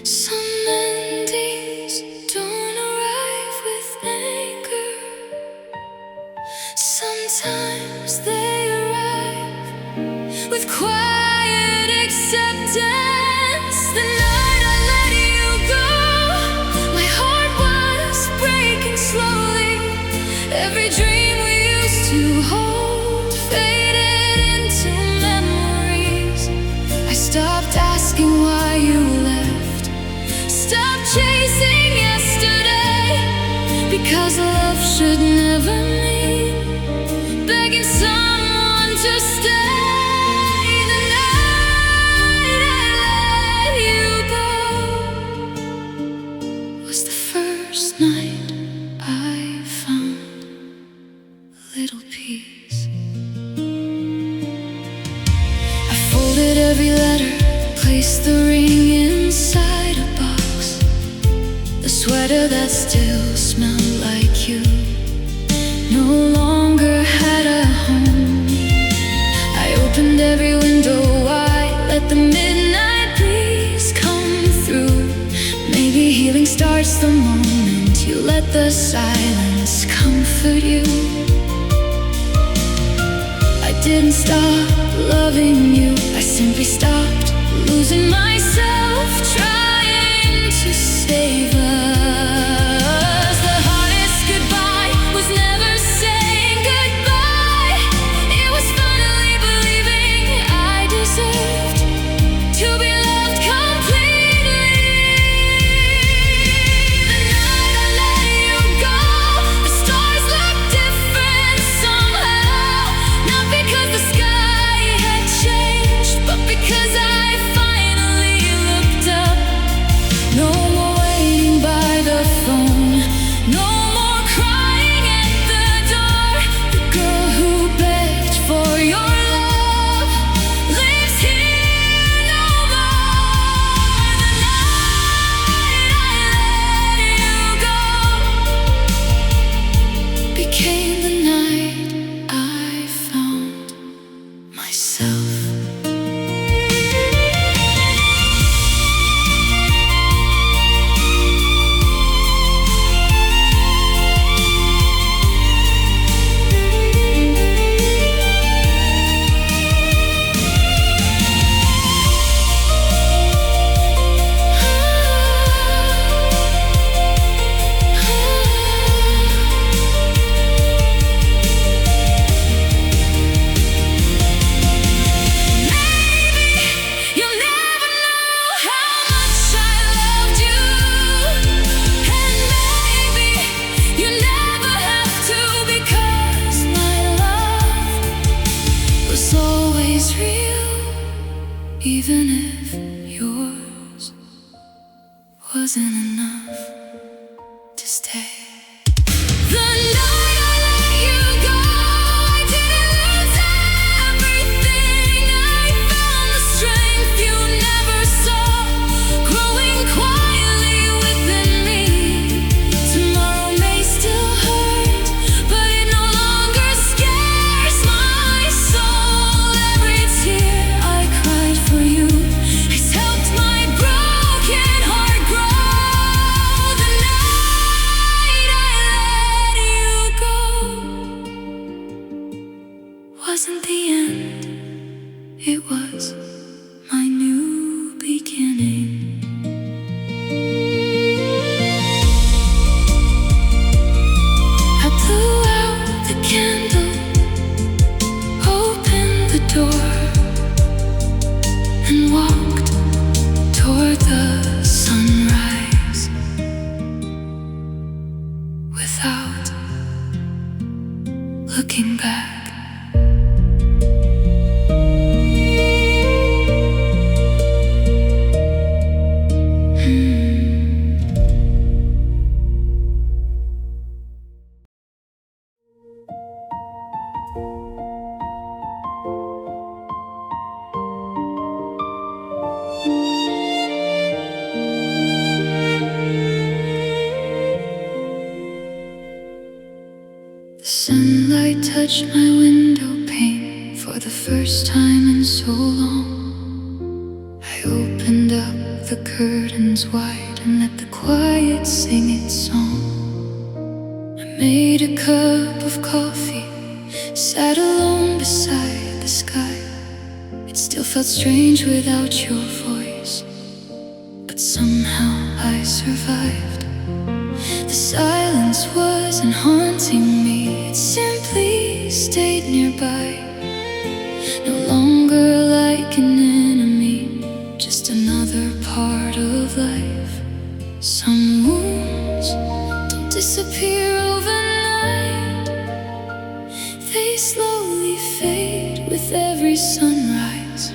Some endings don't arrive with anger. Sometimes they arrive with quiet acceptance. The night I let you go, my heart was breaking slowly. Every dream we used to hold faded into memories. I stopped asking why you left, stopped chasing yesterday, because love should never mean begging someone to stay. The night I let you go was the first night I found a little peace. I folded every letter, placed the ring inside a box. The sweater that still smelled like you no longer had a home. I opened every window wide, let the midnight breeze come through. Maybe healing starts the moment you let the silence comfort you. I didn't stop loving you, I simply stopped losing myself, trying to save us. The hardest goodbye was never saying goodbye. It was finally believing I deserved to be loved completely. The night I let you go, the stars looked different somehow. Not because the sky had changed, but because I finally looked up. No more waiting by the phone, no more crying at the door. The girl who begged for your love lives here no more. The night I let you go became the night I found myself. You'll never know how much I loved you, and maybe you never have to, because my love was always real, even if yours wasn't enough to stay. The night I let you go, I didn't lose everything. wasn't the end, it was my new beginning. I blew out the candle, opened the door, and walked toward the sunrise without looking back. The sunlight touched my window pane for the first time in so long. I opened up the curtains wide and let the quiet sing its song. I made a cup of coffee, sat alone beside the sky. It still felt strange without your voice, but somehow I survived. The silence wasn't haunting me, it simply stayed nearby. No longer like an enemy, just another part of life. Some wounds don't disappear overnight, they slowly fade with every sunrise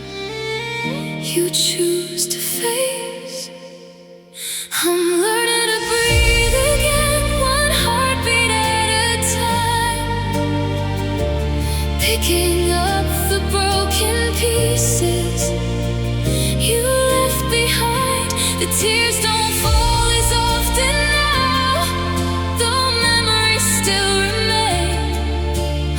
you choose to face. I'm learning to breathe again, one heartbeat at a time, picking up the broken pieces you left behind. The tears don't fall as often now, though memories still remain.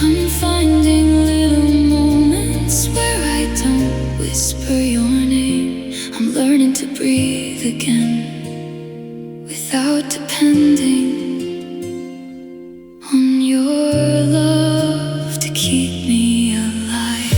I'm finding little moments where I don't whisper your name. I'm learning to breathe again without depending on your love to keep me alive.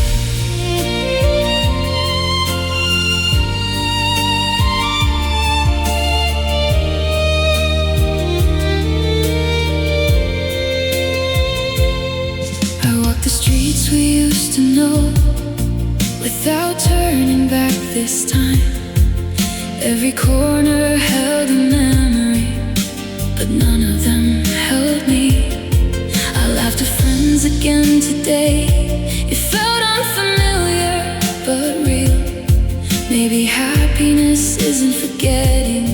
I walk the streets we used to know without turning back this time. Every corner held a memory, but none of them held me. I laughed with friends again today. It felt unfamiliar, but real. Maybe happiness isn't forgetting,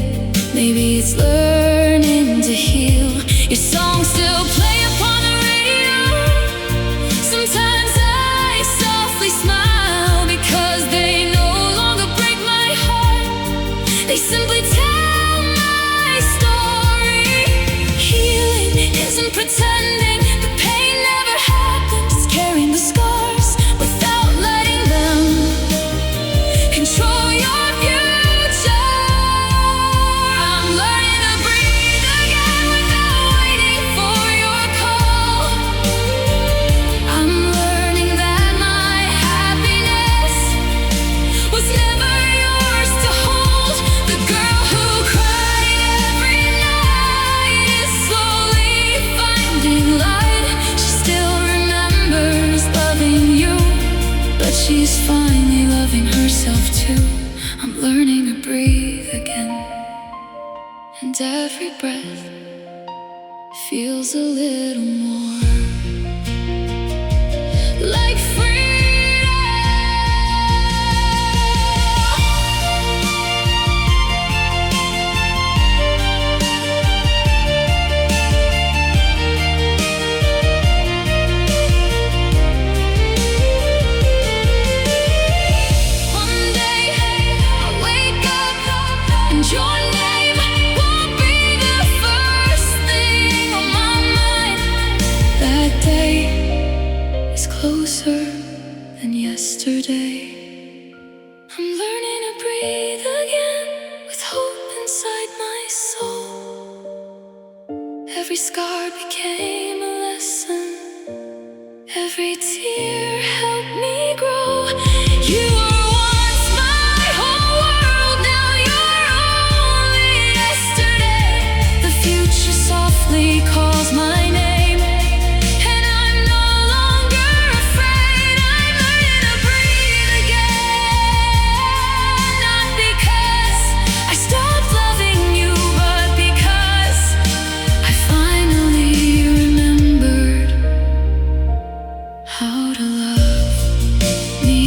maybe it's learning to heal. Your songs still play upon the radio. Sometimes I softly smile because they no longer break my heart. They simply tell my story. Healing isn't pretending the pain never happened. It's carrying the scars without letting them control your future. I'm learning to breathe again without waiting for your call. I'm learning that my happiness was never yours to hold. The girl who cried every night is slowly finding light. She still remembers loving you, but she's finally loving herself too. I'm learning to breathe again, and every breath feels a little more like freedom. One day I'll wake up and your name won't be the first thing on my mind. That day is closer than yesterday. I'm learning to breathe again with hope inside my soul. Every scar became a lesson, Every tear helped me grow. You were once my whole world, now you're only yesterday. The future softly calls my name, and I'm no longer afraid. I'm learning to breathe again. Not because I stopped loving you, but because I finally remembered how to love me.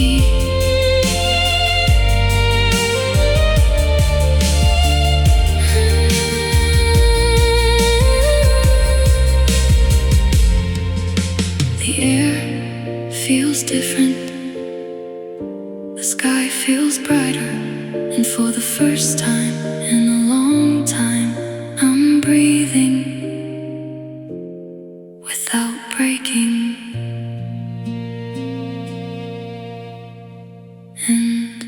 The air feels different, the sky feels brighter, and for the first time in a long time, I'm breathing without breaking. And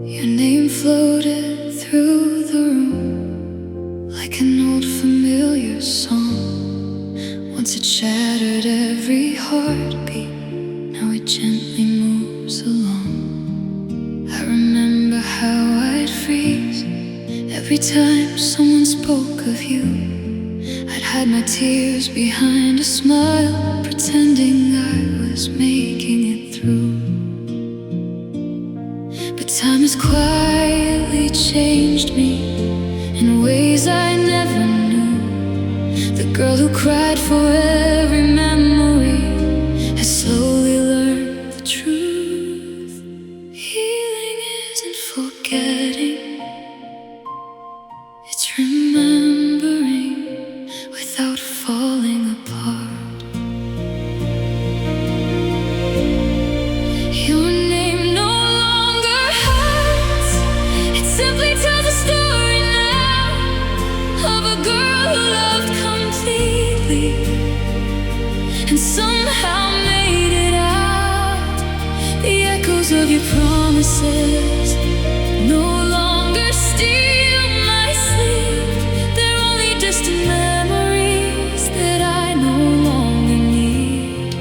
your name floated through the room like an old familiar song. Once it shattered every heartbeat, now it gently moves along. I remember how I'd freeze every time someone spoke of you. I'd hide my tears behind a smile, pretending I was making it through. But time has quietly changed me in ways I never knew. The girl who cried for every memory has slowly learned the truth. Healing isn't forgetting, it's remembering without falling apart. Your name no longer hurts, it simply tells a story now of a girl who loved completely and somehow made it out. The echoes of your promises no longer steal my sleep. They're only distant memories that I no longer need.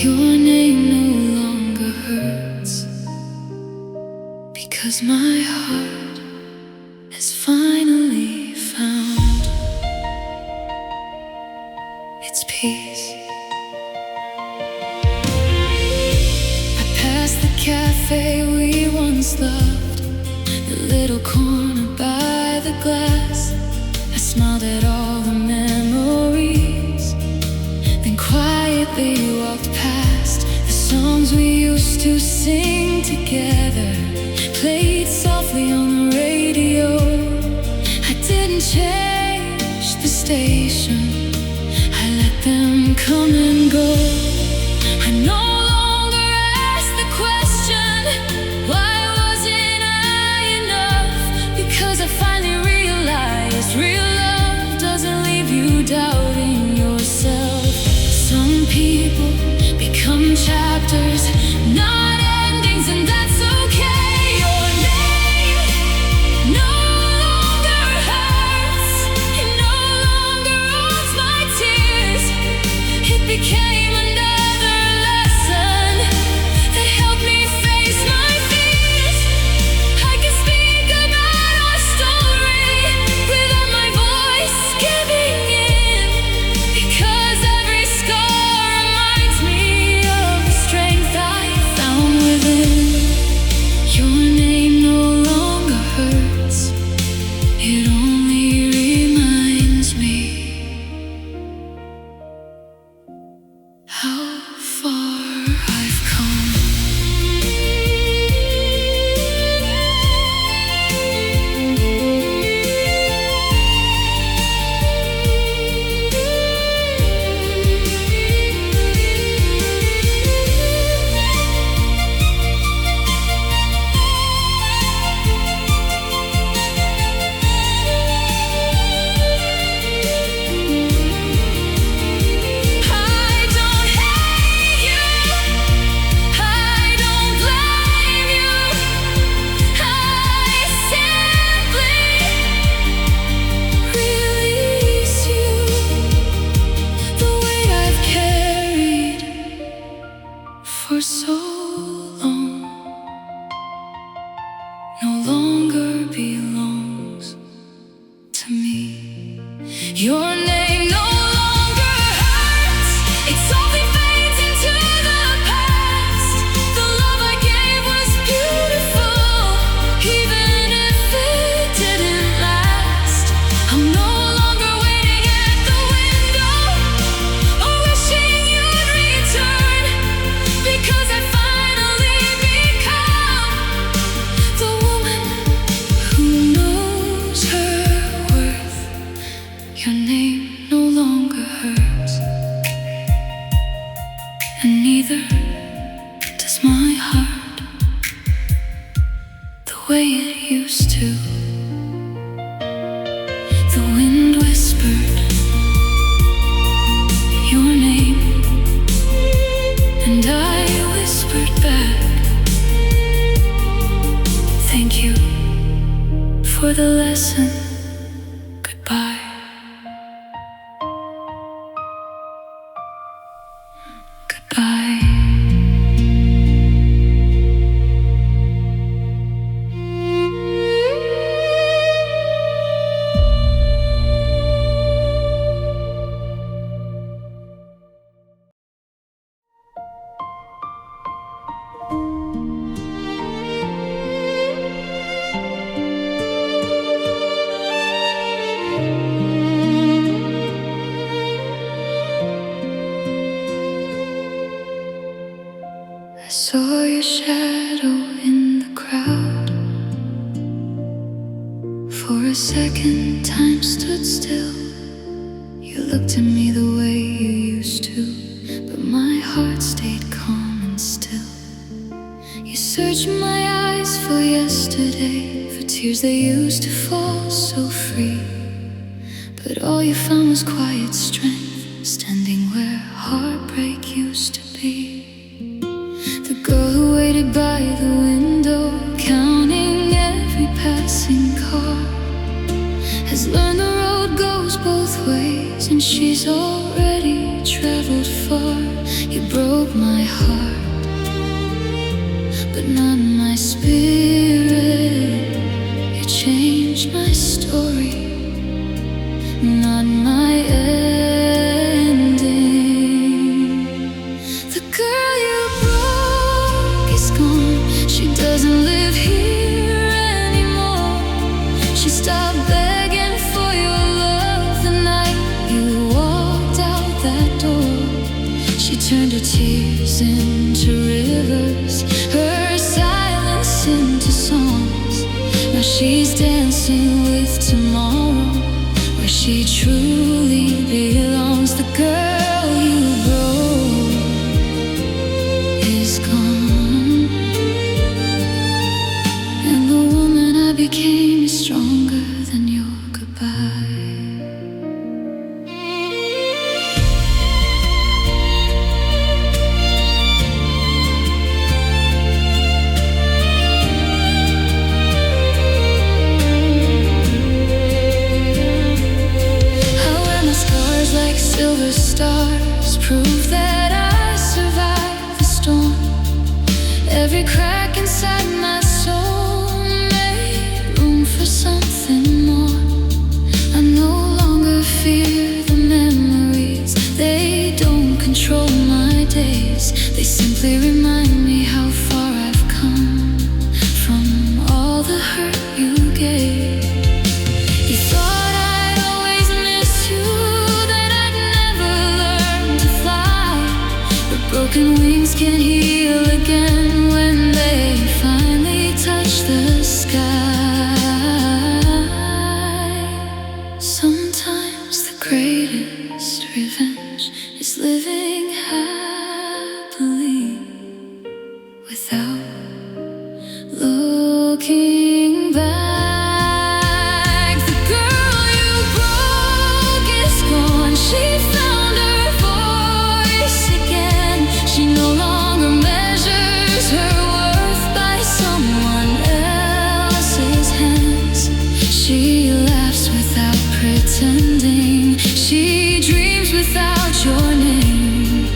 Your name no longer hurts because my heart has finally found its peace. I passed the cafe we once loved, the little corner by the glass. I smiled at all the memories, then quietly walked past. The songs we used to sing together played softly on the radio. I didn't change the station, I let them come and go. I no longer ask the question, why wasn't I enough? Because I finally realized real love doesn't leave you doubting yourself. Some people become chapters, not endings, and that's okay. Your name no longer hurts, it no longer owns my tears. It became another lesson Your name no longer hurts. It softly fades into the past. The love I gave was beautiful, even if it didn't last. I'm no longer waiting at the window or wishing you'd return, because I finally become the woman who knows her worth. Your name no longer hurts, and neither does my heart the way it used to. The wind whispered your name, and I whispered back, thank you for the lesson. Goodbye. Goodbye. I saw your shadow in the crowd. For a second, time stood still. You looked at me the way you used to, but my heart stayed calm and still. You searched my eyes for yesterday, for tears that used to fall so free, but all you found was quiet strength, standing where heartbreak used to be. The girl who waited by the window, counting every passing car, has learned the road goes both ways, and she's already traveled far. You broke my heart, but not my spirit. You changed my story, not my ending. The girl you broke is gone. She doesn't live here anymore. She stopped begging for your love the night you walked out that door. She turned her tears into rivers, her silence into songs. Now she's dancing with tomorrow, where she truly belongs. The girl you broke is gone, and the woman I became is stronger than your goodbye. Like silver stars, prove that I survived the storm. Every crack inside my soul made room for something more. I no longer fear the memories. They don't control my days. They simply remind me how far I've come from all the hurt you gave. You thought I'd always miss you, broken wings can heal again when they finally touch the sky. Sometimes the greatest revenge is living happily without looking back. The girl you broke is gone. She found her voice again. She no longer measures her worth by someone else's hands. She laughs without pretending. She dreams without your name.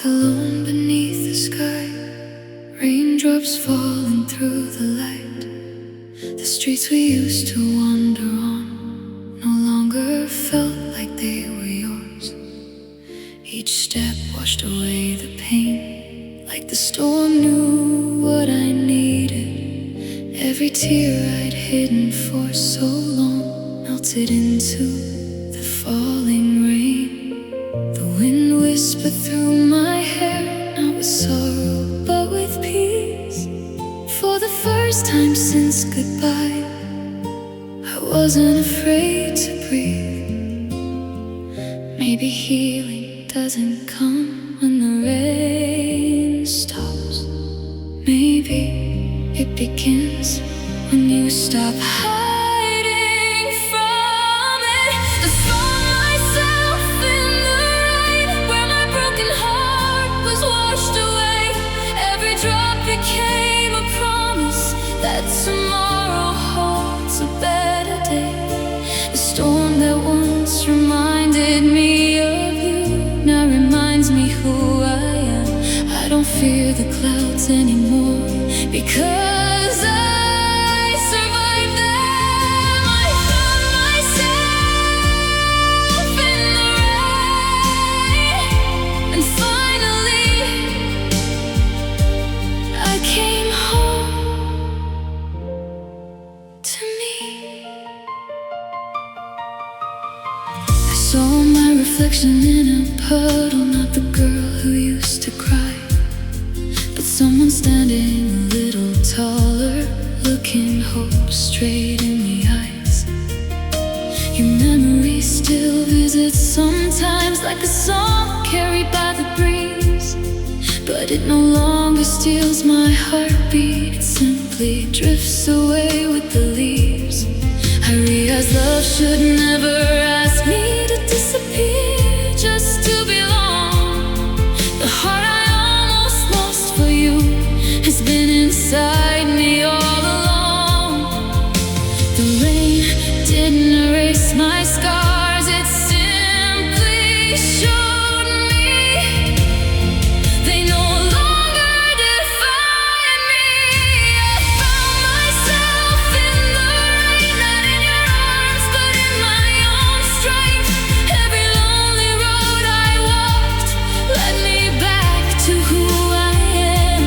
walked alone beneath the sky, raindrops falling through the light. The streets we used to wander on no longer felt like they were yours. Each step washed away the pain, like the storm knew what I needed. Every tear I'd hidden for so long melted into the falling rain. The wind whispered through my hair, not with sorrow but with peace. For the first time since goodbye, I wasn't afraid to breathe. Maybe healing doesn't come when the rain stops. Maybe it begins when you stop hiding from it. I found myself in the rain, where my broken heart was washed away. Every drop became a promise that tomorrow holds a better day. The storm that once reminded me of you now reminds me who I am. I don't fear the clouds anymore, because I survived them. I found myself in the rain, and finally I came home to me. I saw my reflection in a puddle, not the girl who used to cry, but someone standing a little taller, looking hope straight in the eyes. Your memory still visits sometimes, like a song carried by the breeze, but it no longer steals my heartbeat. It simply drifts away with the leaves. I realize love should never ask me to disappear just to belong. The heart I almost lost for you has been inside me all along. The rain didn't erase my scars, it simply showed me they no longer define me. I found myself in the rain, not in your arms but in my own strength. Every lonely road I walked led me back to who I am.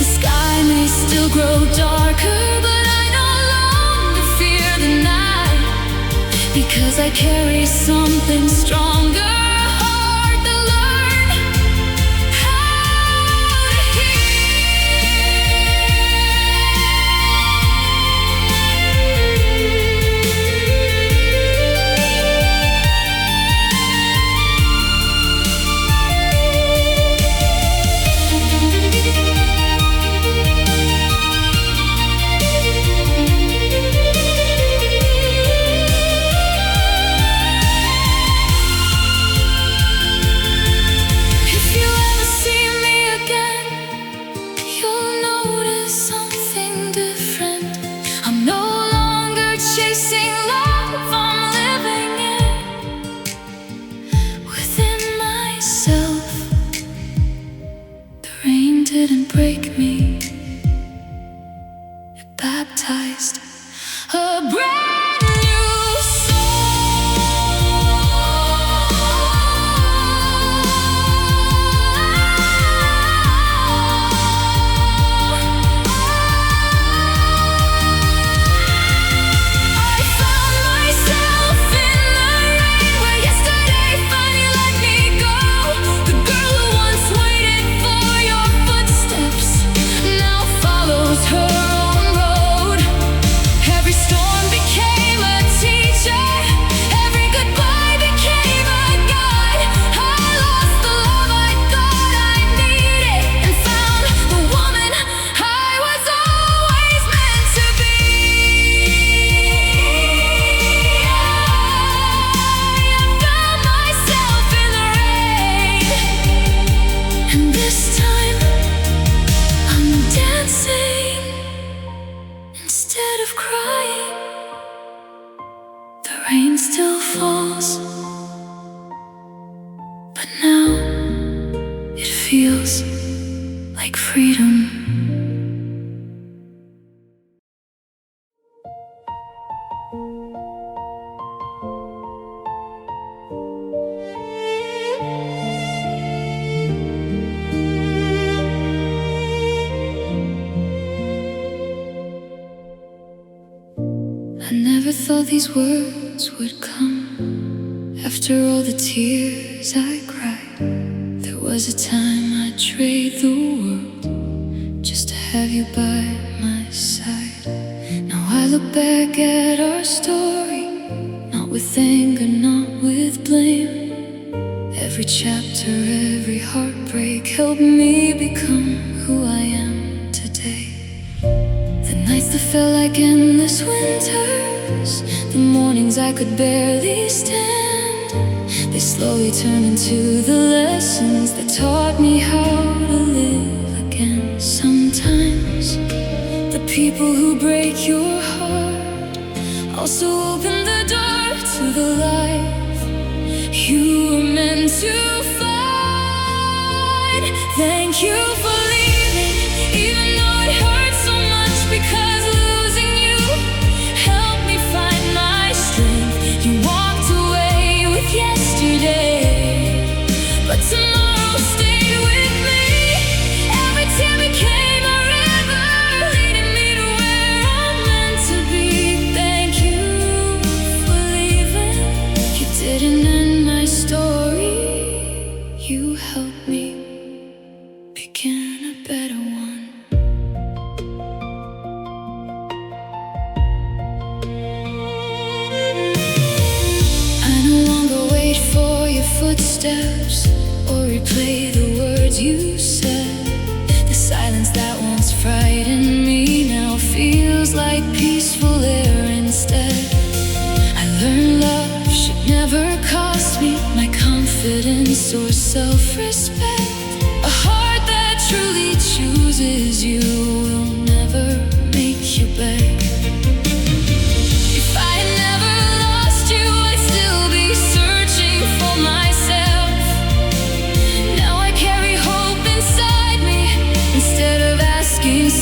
The sky may still grow darker, but I no longer fear the night, because I carry something stronger, a heart that learned how to feels like freedom. I never thought these words would come after all the tears I cried. There was a time I'd trade the world just to have you by my side. Now I look back at our story, not with anger, not with blame. Every chapter, every heartbreak helped me become who I am today. The nights that felt like endless winters, the mornings I could barely stand, they slowly turned into the lessons that taught me how to live again. Sometimes the people who break your heart also open the door to the life you were meant to find. Thank you for leaving, even though it hurts so much, because losing you helped me find my strength. You walked away with yesterday, but tomorrow stayed with me. Every tear became a river, leading me to where I'm meant to be. Thank you for leaving. You didn't end my story, you helped me begin a better one. Footsteps or replay the words you said. The silence that once frightened me now feels like peaceful air instead. I learned love should never cost me my confidence or self-respect. A heart that truly chooses you will never make you beg.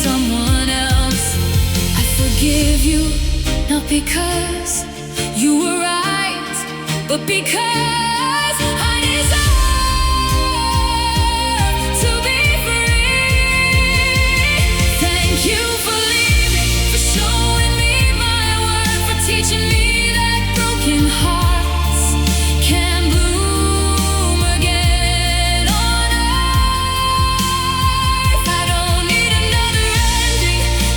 Someone else, I forgive you, not because you were right, but because I deserve to be free. Thank you for leaving, for showing me my worth, for teaching me that broken hearts can bloom again on earth. I don't need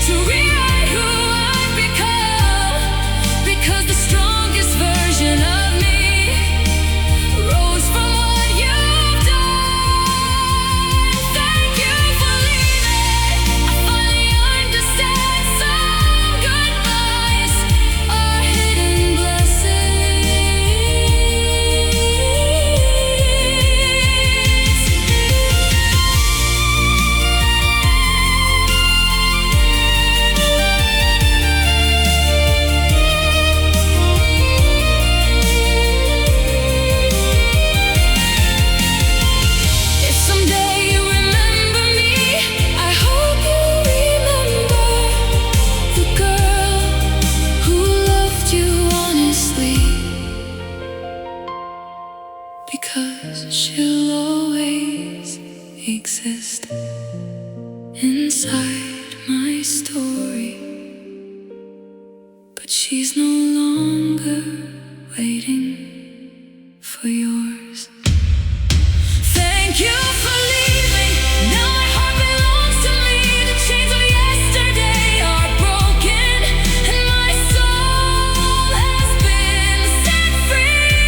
to rewrite who I've become, because the strongest version of me rose from what you've done. Thank you for leaving. I finally understand some goodbyes are hidden blessings. If someday you remember me, I hope you remember the girl who loved you honestly, because she'll always exist inside my story. But she's no longer waiting for yours. Thank you for leaving. Now my heart belongs to me. The chains of yesterday are broken, and my soul has been set free.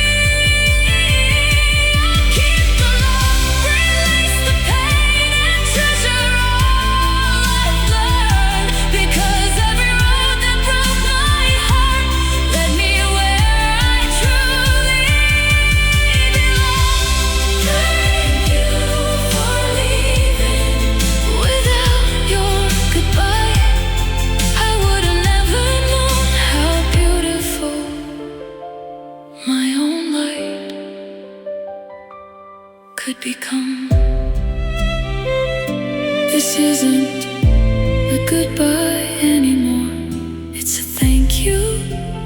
I'll keep the love, release the pain, and treasure all I've learned, because every road that broke my heart led me where I truly belong. Thank you for leaving. Without your goodbye, I would have never known how beautiful my own light could become. This isn't a goodbye anymore. It's a thank you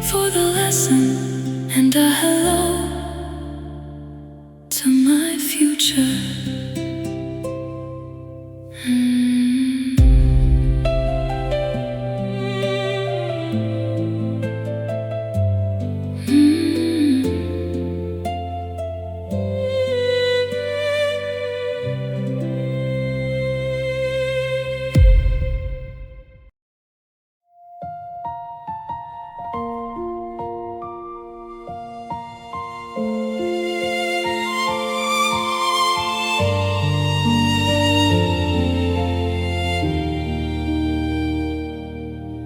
for the lesson and a hello to my future.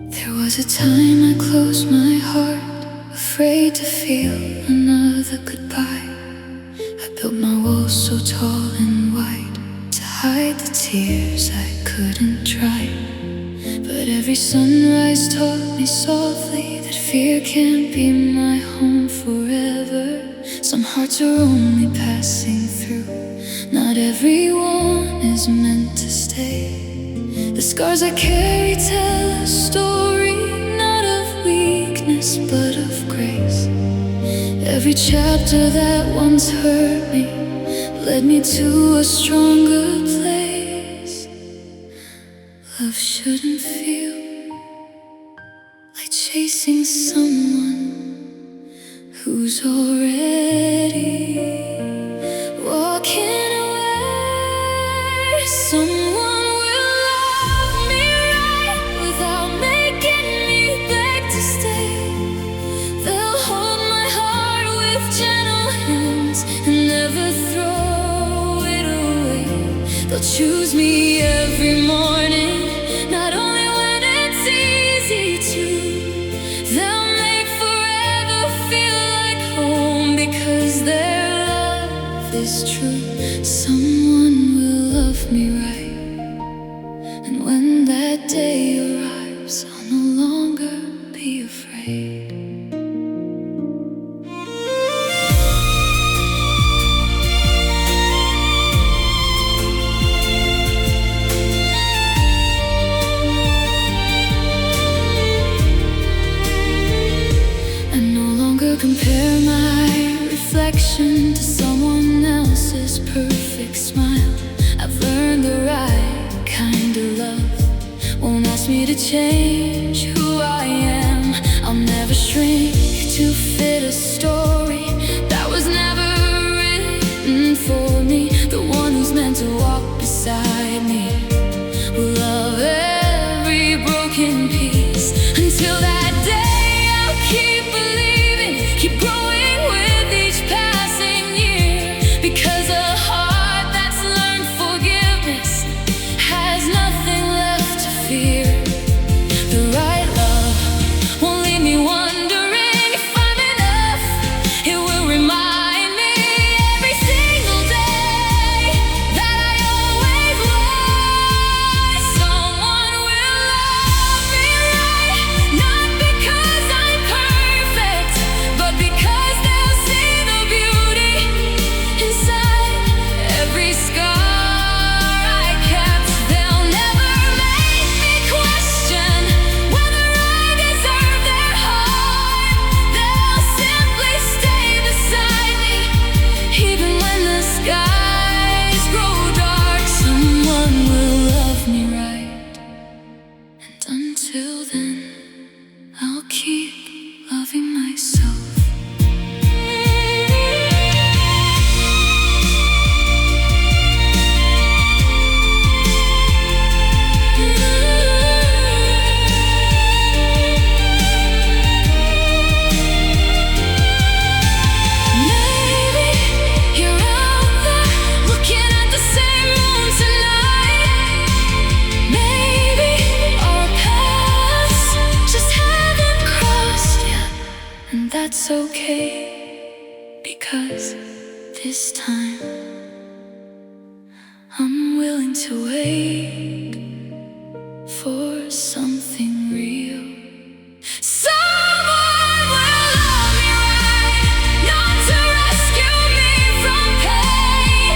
There was a time I closed my heart, afraid to feel another goodbye. I built my walls so tall and wide to hide the tears I couldn't dry. But every sunrise taught me softly that fear can't be my home forever. Some hearts are only passing through, not everyone is meant to stay. The scars I carry tell a story, not of weakness but of grace. Every chapter that once hurt me led me to a stronger place. Love shouldn't feel like chasing someone who's already walking away. Someone will love me right without making me beg to stay. They'll hold my heart with gentle hands and never throw it away. They'll choose me every morning, not only when it's easy to. They'll make forever feel like home because their love is true. Someone will love me right, and when that day arrives, I'll no longer be afraid. Compare my reflection to someone else's perfect smile. I've learned the right kind of love won't ask me to change who I am. I'll never shrink to fit a story that was never written for me. The one who's meant to walk beside me will love every broken piece. Until that day, I'll keep believing, keep growing with each passing year. Because a heart that's learned forgiveness has nothing left to fear. The right love won't leave me wondering if I'm enough. It will remind me every single day that I always was. Someone will love me right, not because I'm perfect, but because they'll see the beauty inside every scar I kept. They'll never make me question whether I deserve their heart. They'll simply stay beside me, even when the skies grow dark. Someone will love me right, and until then, I'll keep loving myself. Maybe you're out there looking at the same moon tonight. Maybe our paths just haven't crossed yet, and that's okay, because this time I'm willing to wait for something real. Someone will love me right, not to rescue me from pain,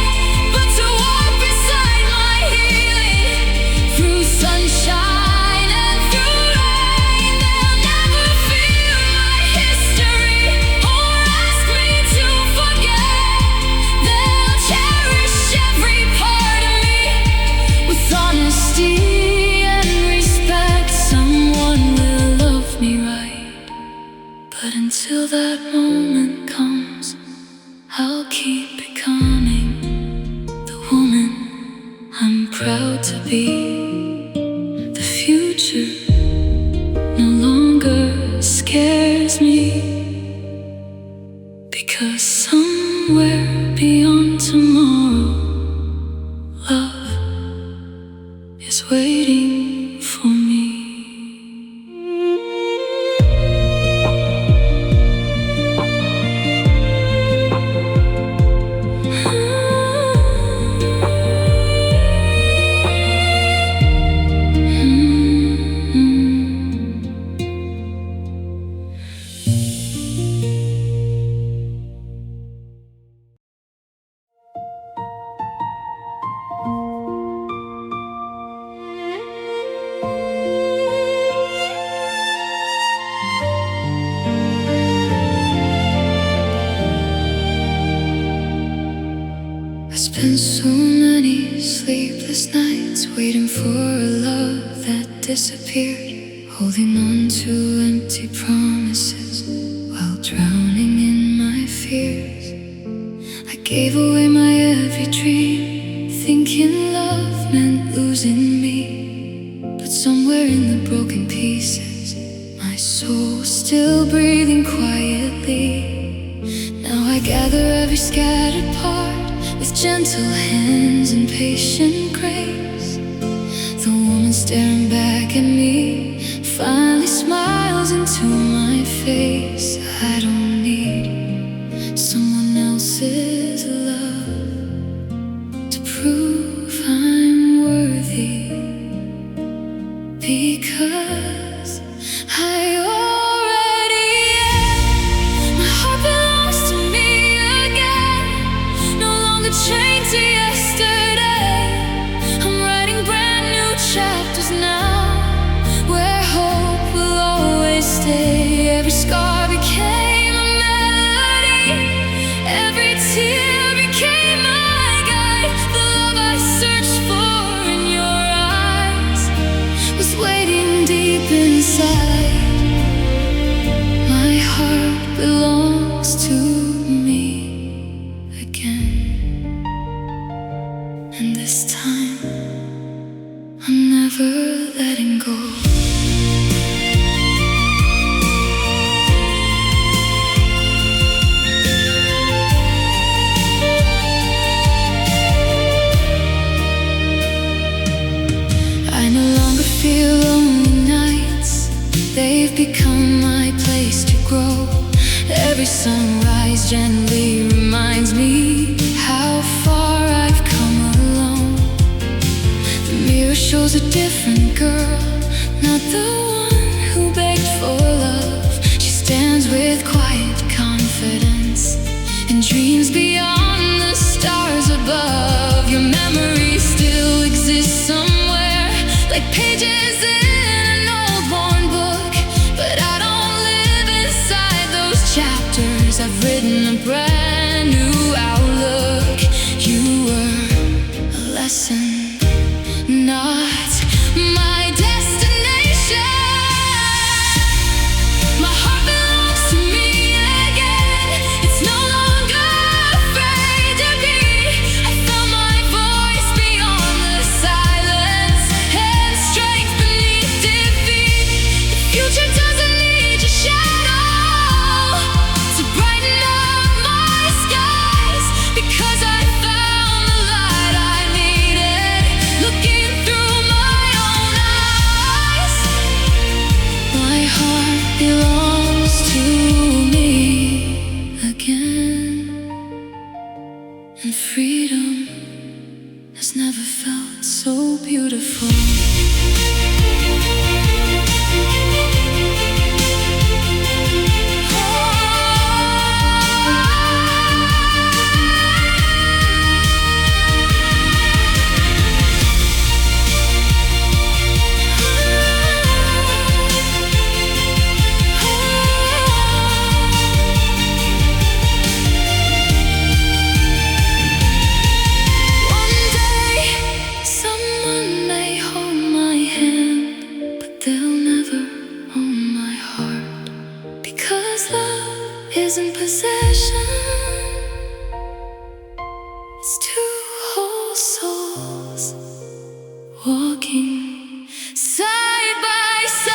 but to walk beside my healing I'll keep becoming the woman I'm proud to be. The future no longer scares me, because somewhere beyond tomorrow, love is waiting for me. Spent so many sleepless nights waiting for a love that disappeared, holding on to empty promises while drowning in my fears. I gave away my every dream, thinking love meant losing me. But somewhere in the broken pieces, my soul's still breathing quietly. Now I gather every scattered part with gentle hands and patient grace. The woman staring back at me finally smiles into my face. I don't need someone else's love to prove I'm worthy, because I already am. My heart belongs to me again, no longer chained to yesterday. I'm writing brand new chapters now, where hope will always stay. Every scar became a melody, every tear became my guide. The love I searched for in your eyes was waiting deep inside. My heart belongs to me again, and this time I'm never letting go. I no longer feel lonely nights, they've become my place to grow. Every sunrise gently reminds me how far I've come alone. The mirror shows a different girl, not the one who begged for love. She stands with quiet confidence and dreams beyond the stars above. Your memory still exists somewhere, like pages in an old worn book. But I don't live inside those chapters. I've written a brand new outlook. You were a lesson, not my destination. My heart belongs to me again. It's no longer afraid to be. I found my voice beyond the silence and strength beneath defeat. The future doesn't need your shadow to brighten up my skies, because I found the light I needed, looking through my own eyes. My heart belongs to me again, and freedom has never felt so beautiful. One day, someone may hold my hand It's two whole souls walking side by side.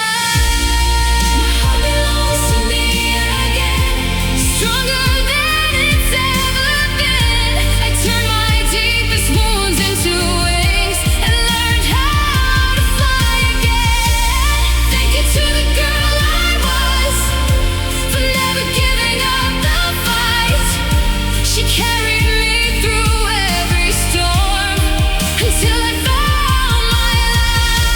My heart belongs to me again, stronger than it's ever been. I turned my deepest wounds into wings and learned how to fly again. Thank you to the girl I was for never giving up the fight. She carried me through every storm until I found my light.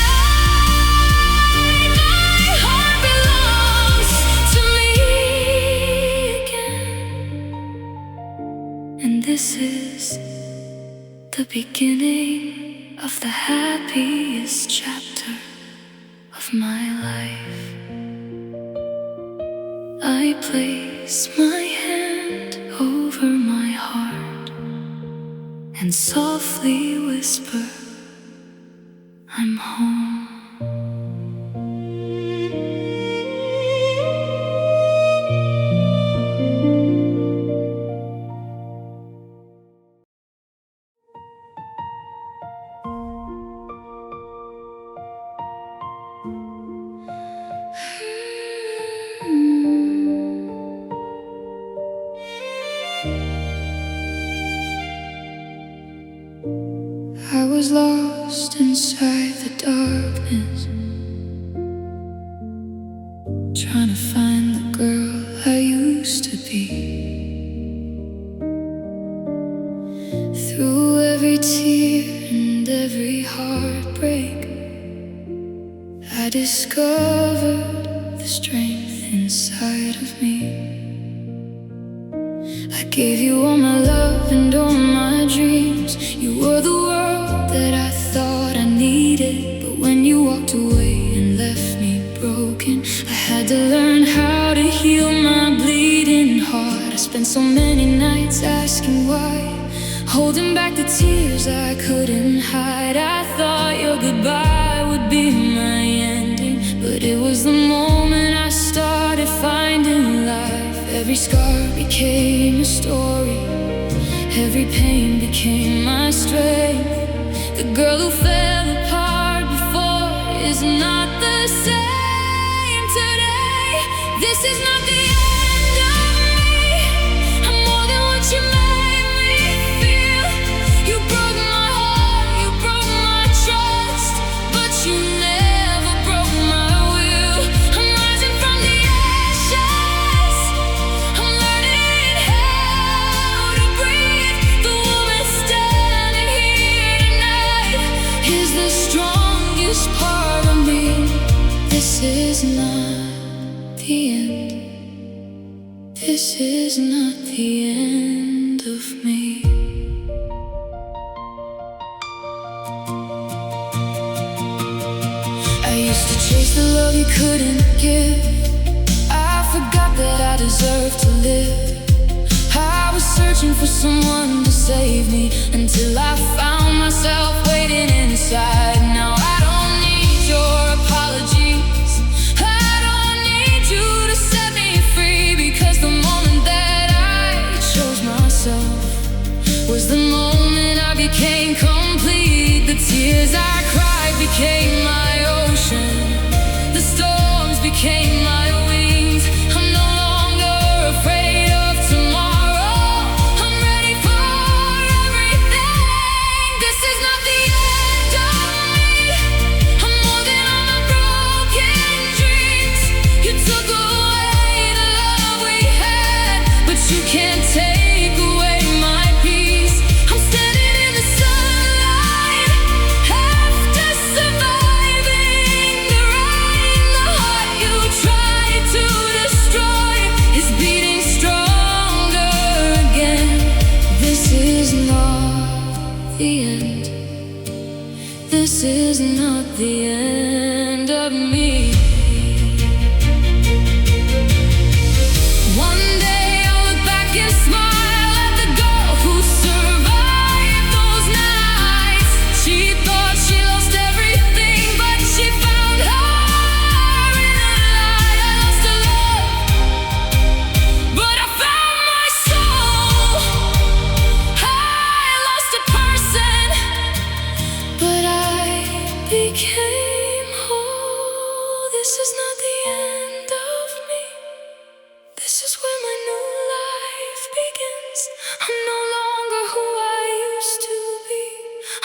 My heart belongs to me again. And this is the beginning of the happiest chapter of my life. I place my hand over my heart and softly whisper, I'm home. I was lost inside the darkness, trying to find the girl I used to be. Through every tear and every heartbreak, I discovered the strength inside of me. I gave you all my love and all my dreams. You were the world that I thought I needed. But when you walked away and left me broken, I had to learn how to heal my bleeding heart. I spent so many nights asking why, holding back the tears I couldn't hide. I thought your goodbye would be my ending, but it was the moment I started finding life. Every scar became a story, every pain became my strength. The girl who fell apart before is not the same today. This is not the end of me. I'm more than what you made me feel. You broke my heart, you broke my trust, but you never broke my will. I'm rising from the ashes, I'm learning how to breathe. The woman standing here tonight is the strongest part of me. This is not the end. This is not the end of me. I used to chase the love you couldn't give. I forgot that I deserved to live. I was searching for someone to save me until I found myself waiting inside. Now I don't need your apologies, I don't need you to set me free, because the moment that I chose myself was the moment I became complete. The tears I cried became my ocean, the storms became my wings. I'm no longer afraid of tomorrow, I'm ready for everything. This is not the end of me. I'm more than all my broken dreams. You took away the love we had, but you can't take away my peace. I'm standing in the sunlight after surviving the rain. The heart you tried to destroy is beating stronger again. This is not the end. This is not the end of me. One day I'll look back and smile at the girl who survived those nights. She thought she lost everything, but she found her in the light. I lost her love, but I found my soul. I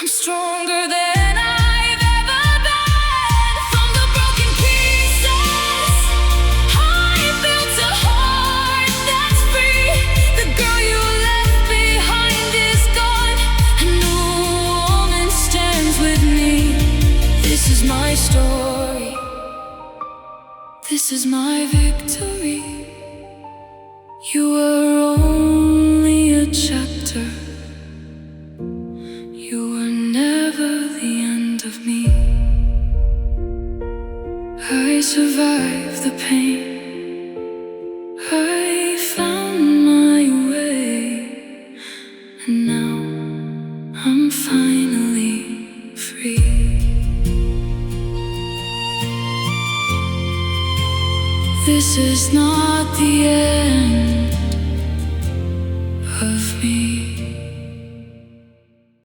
I'm stronger than I've ever been. From the broken pieces, I built a heart that's free. The girl you left behind is gone, and no woman stands with me. This is my story, this is my victory. You were only a chapter, you were never the end of me. I survived the pain, I found my way, and now I'm finally free. This is not the end.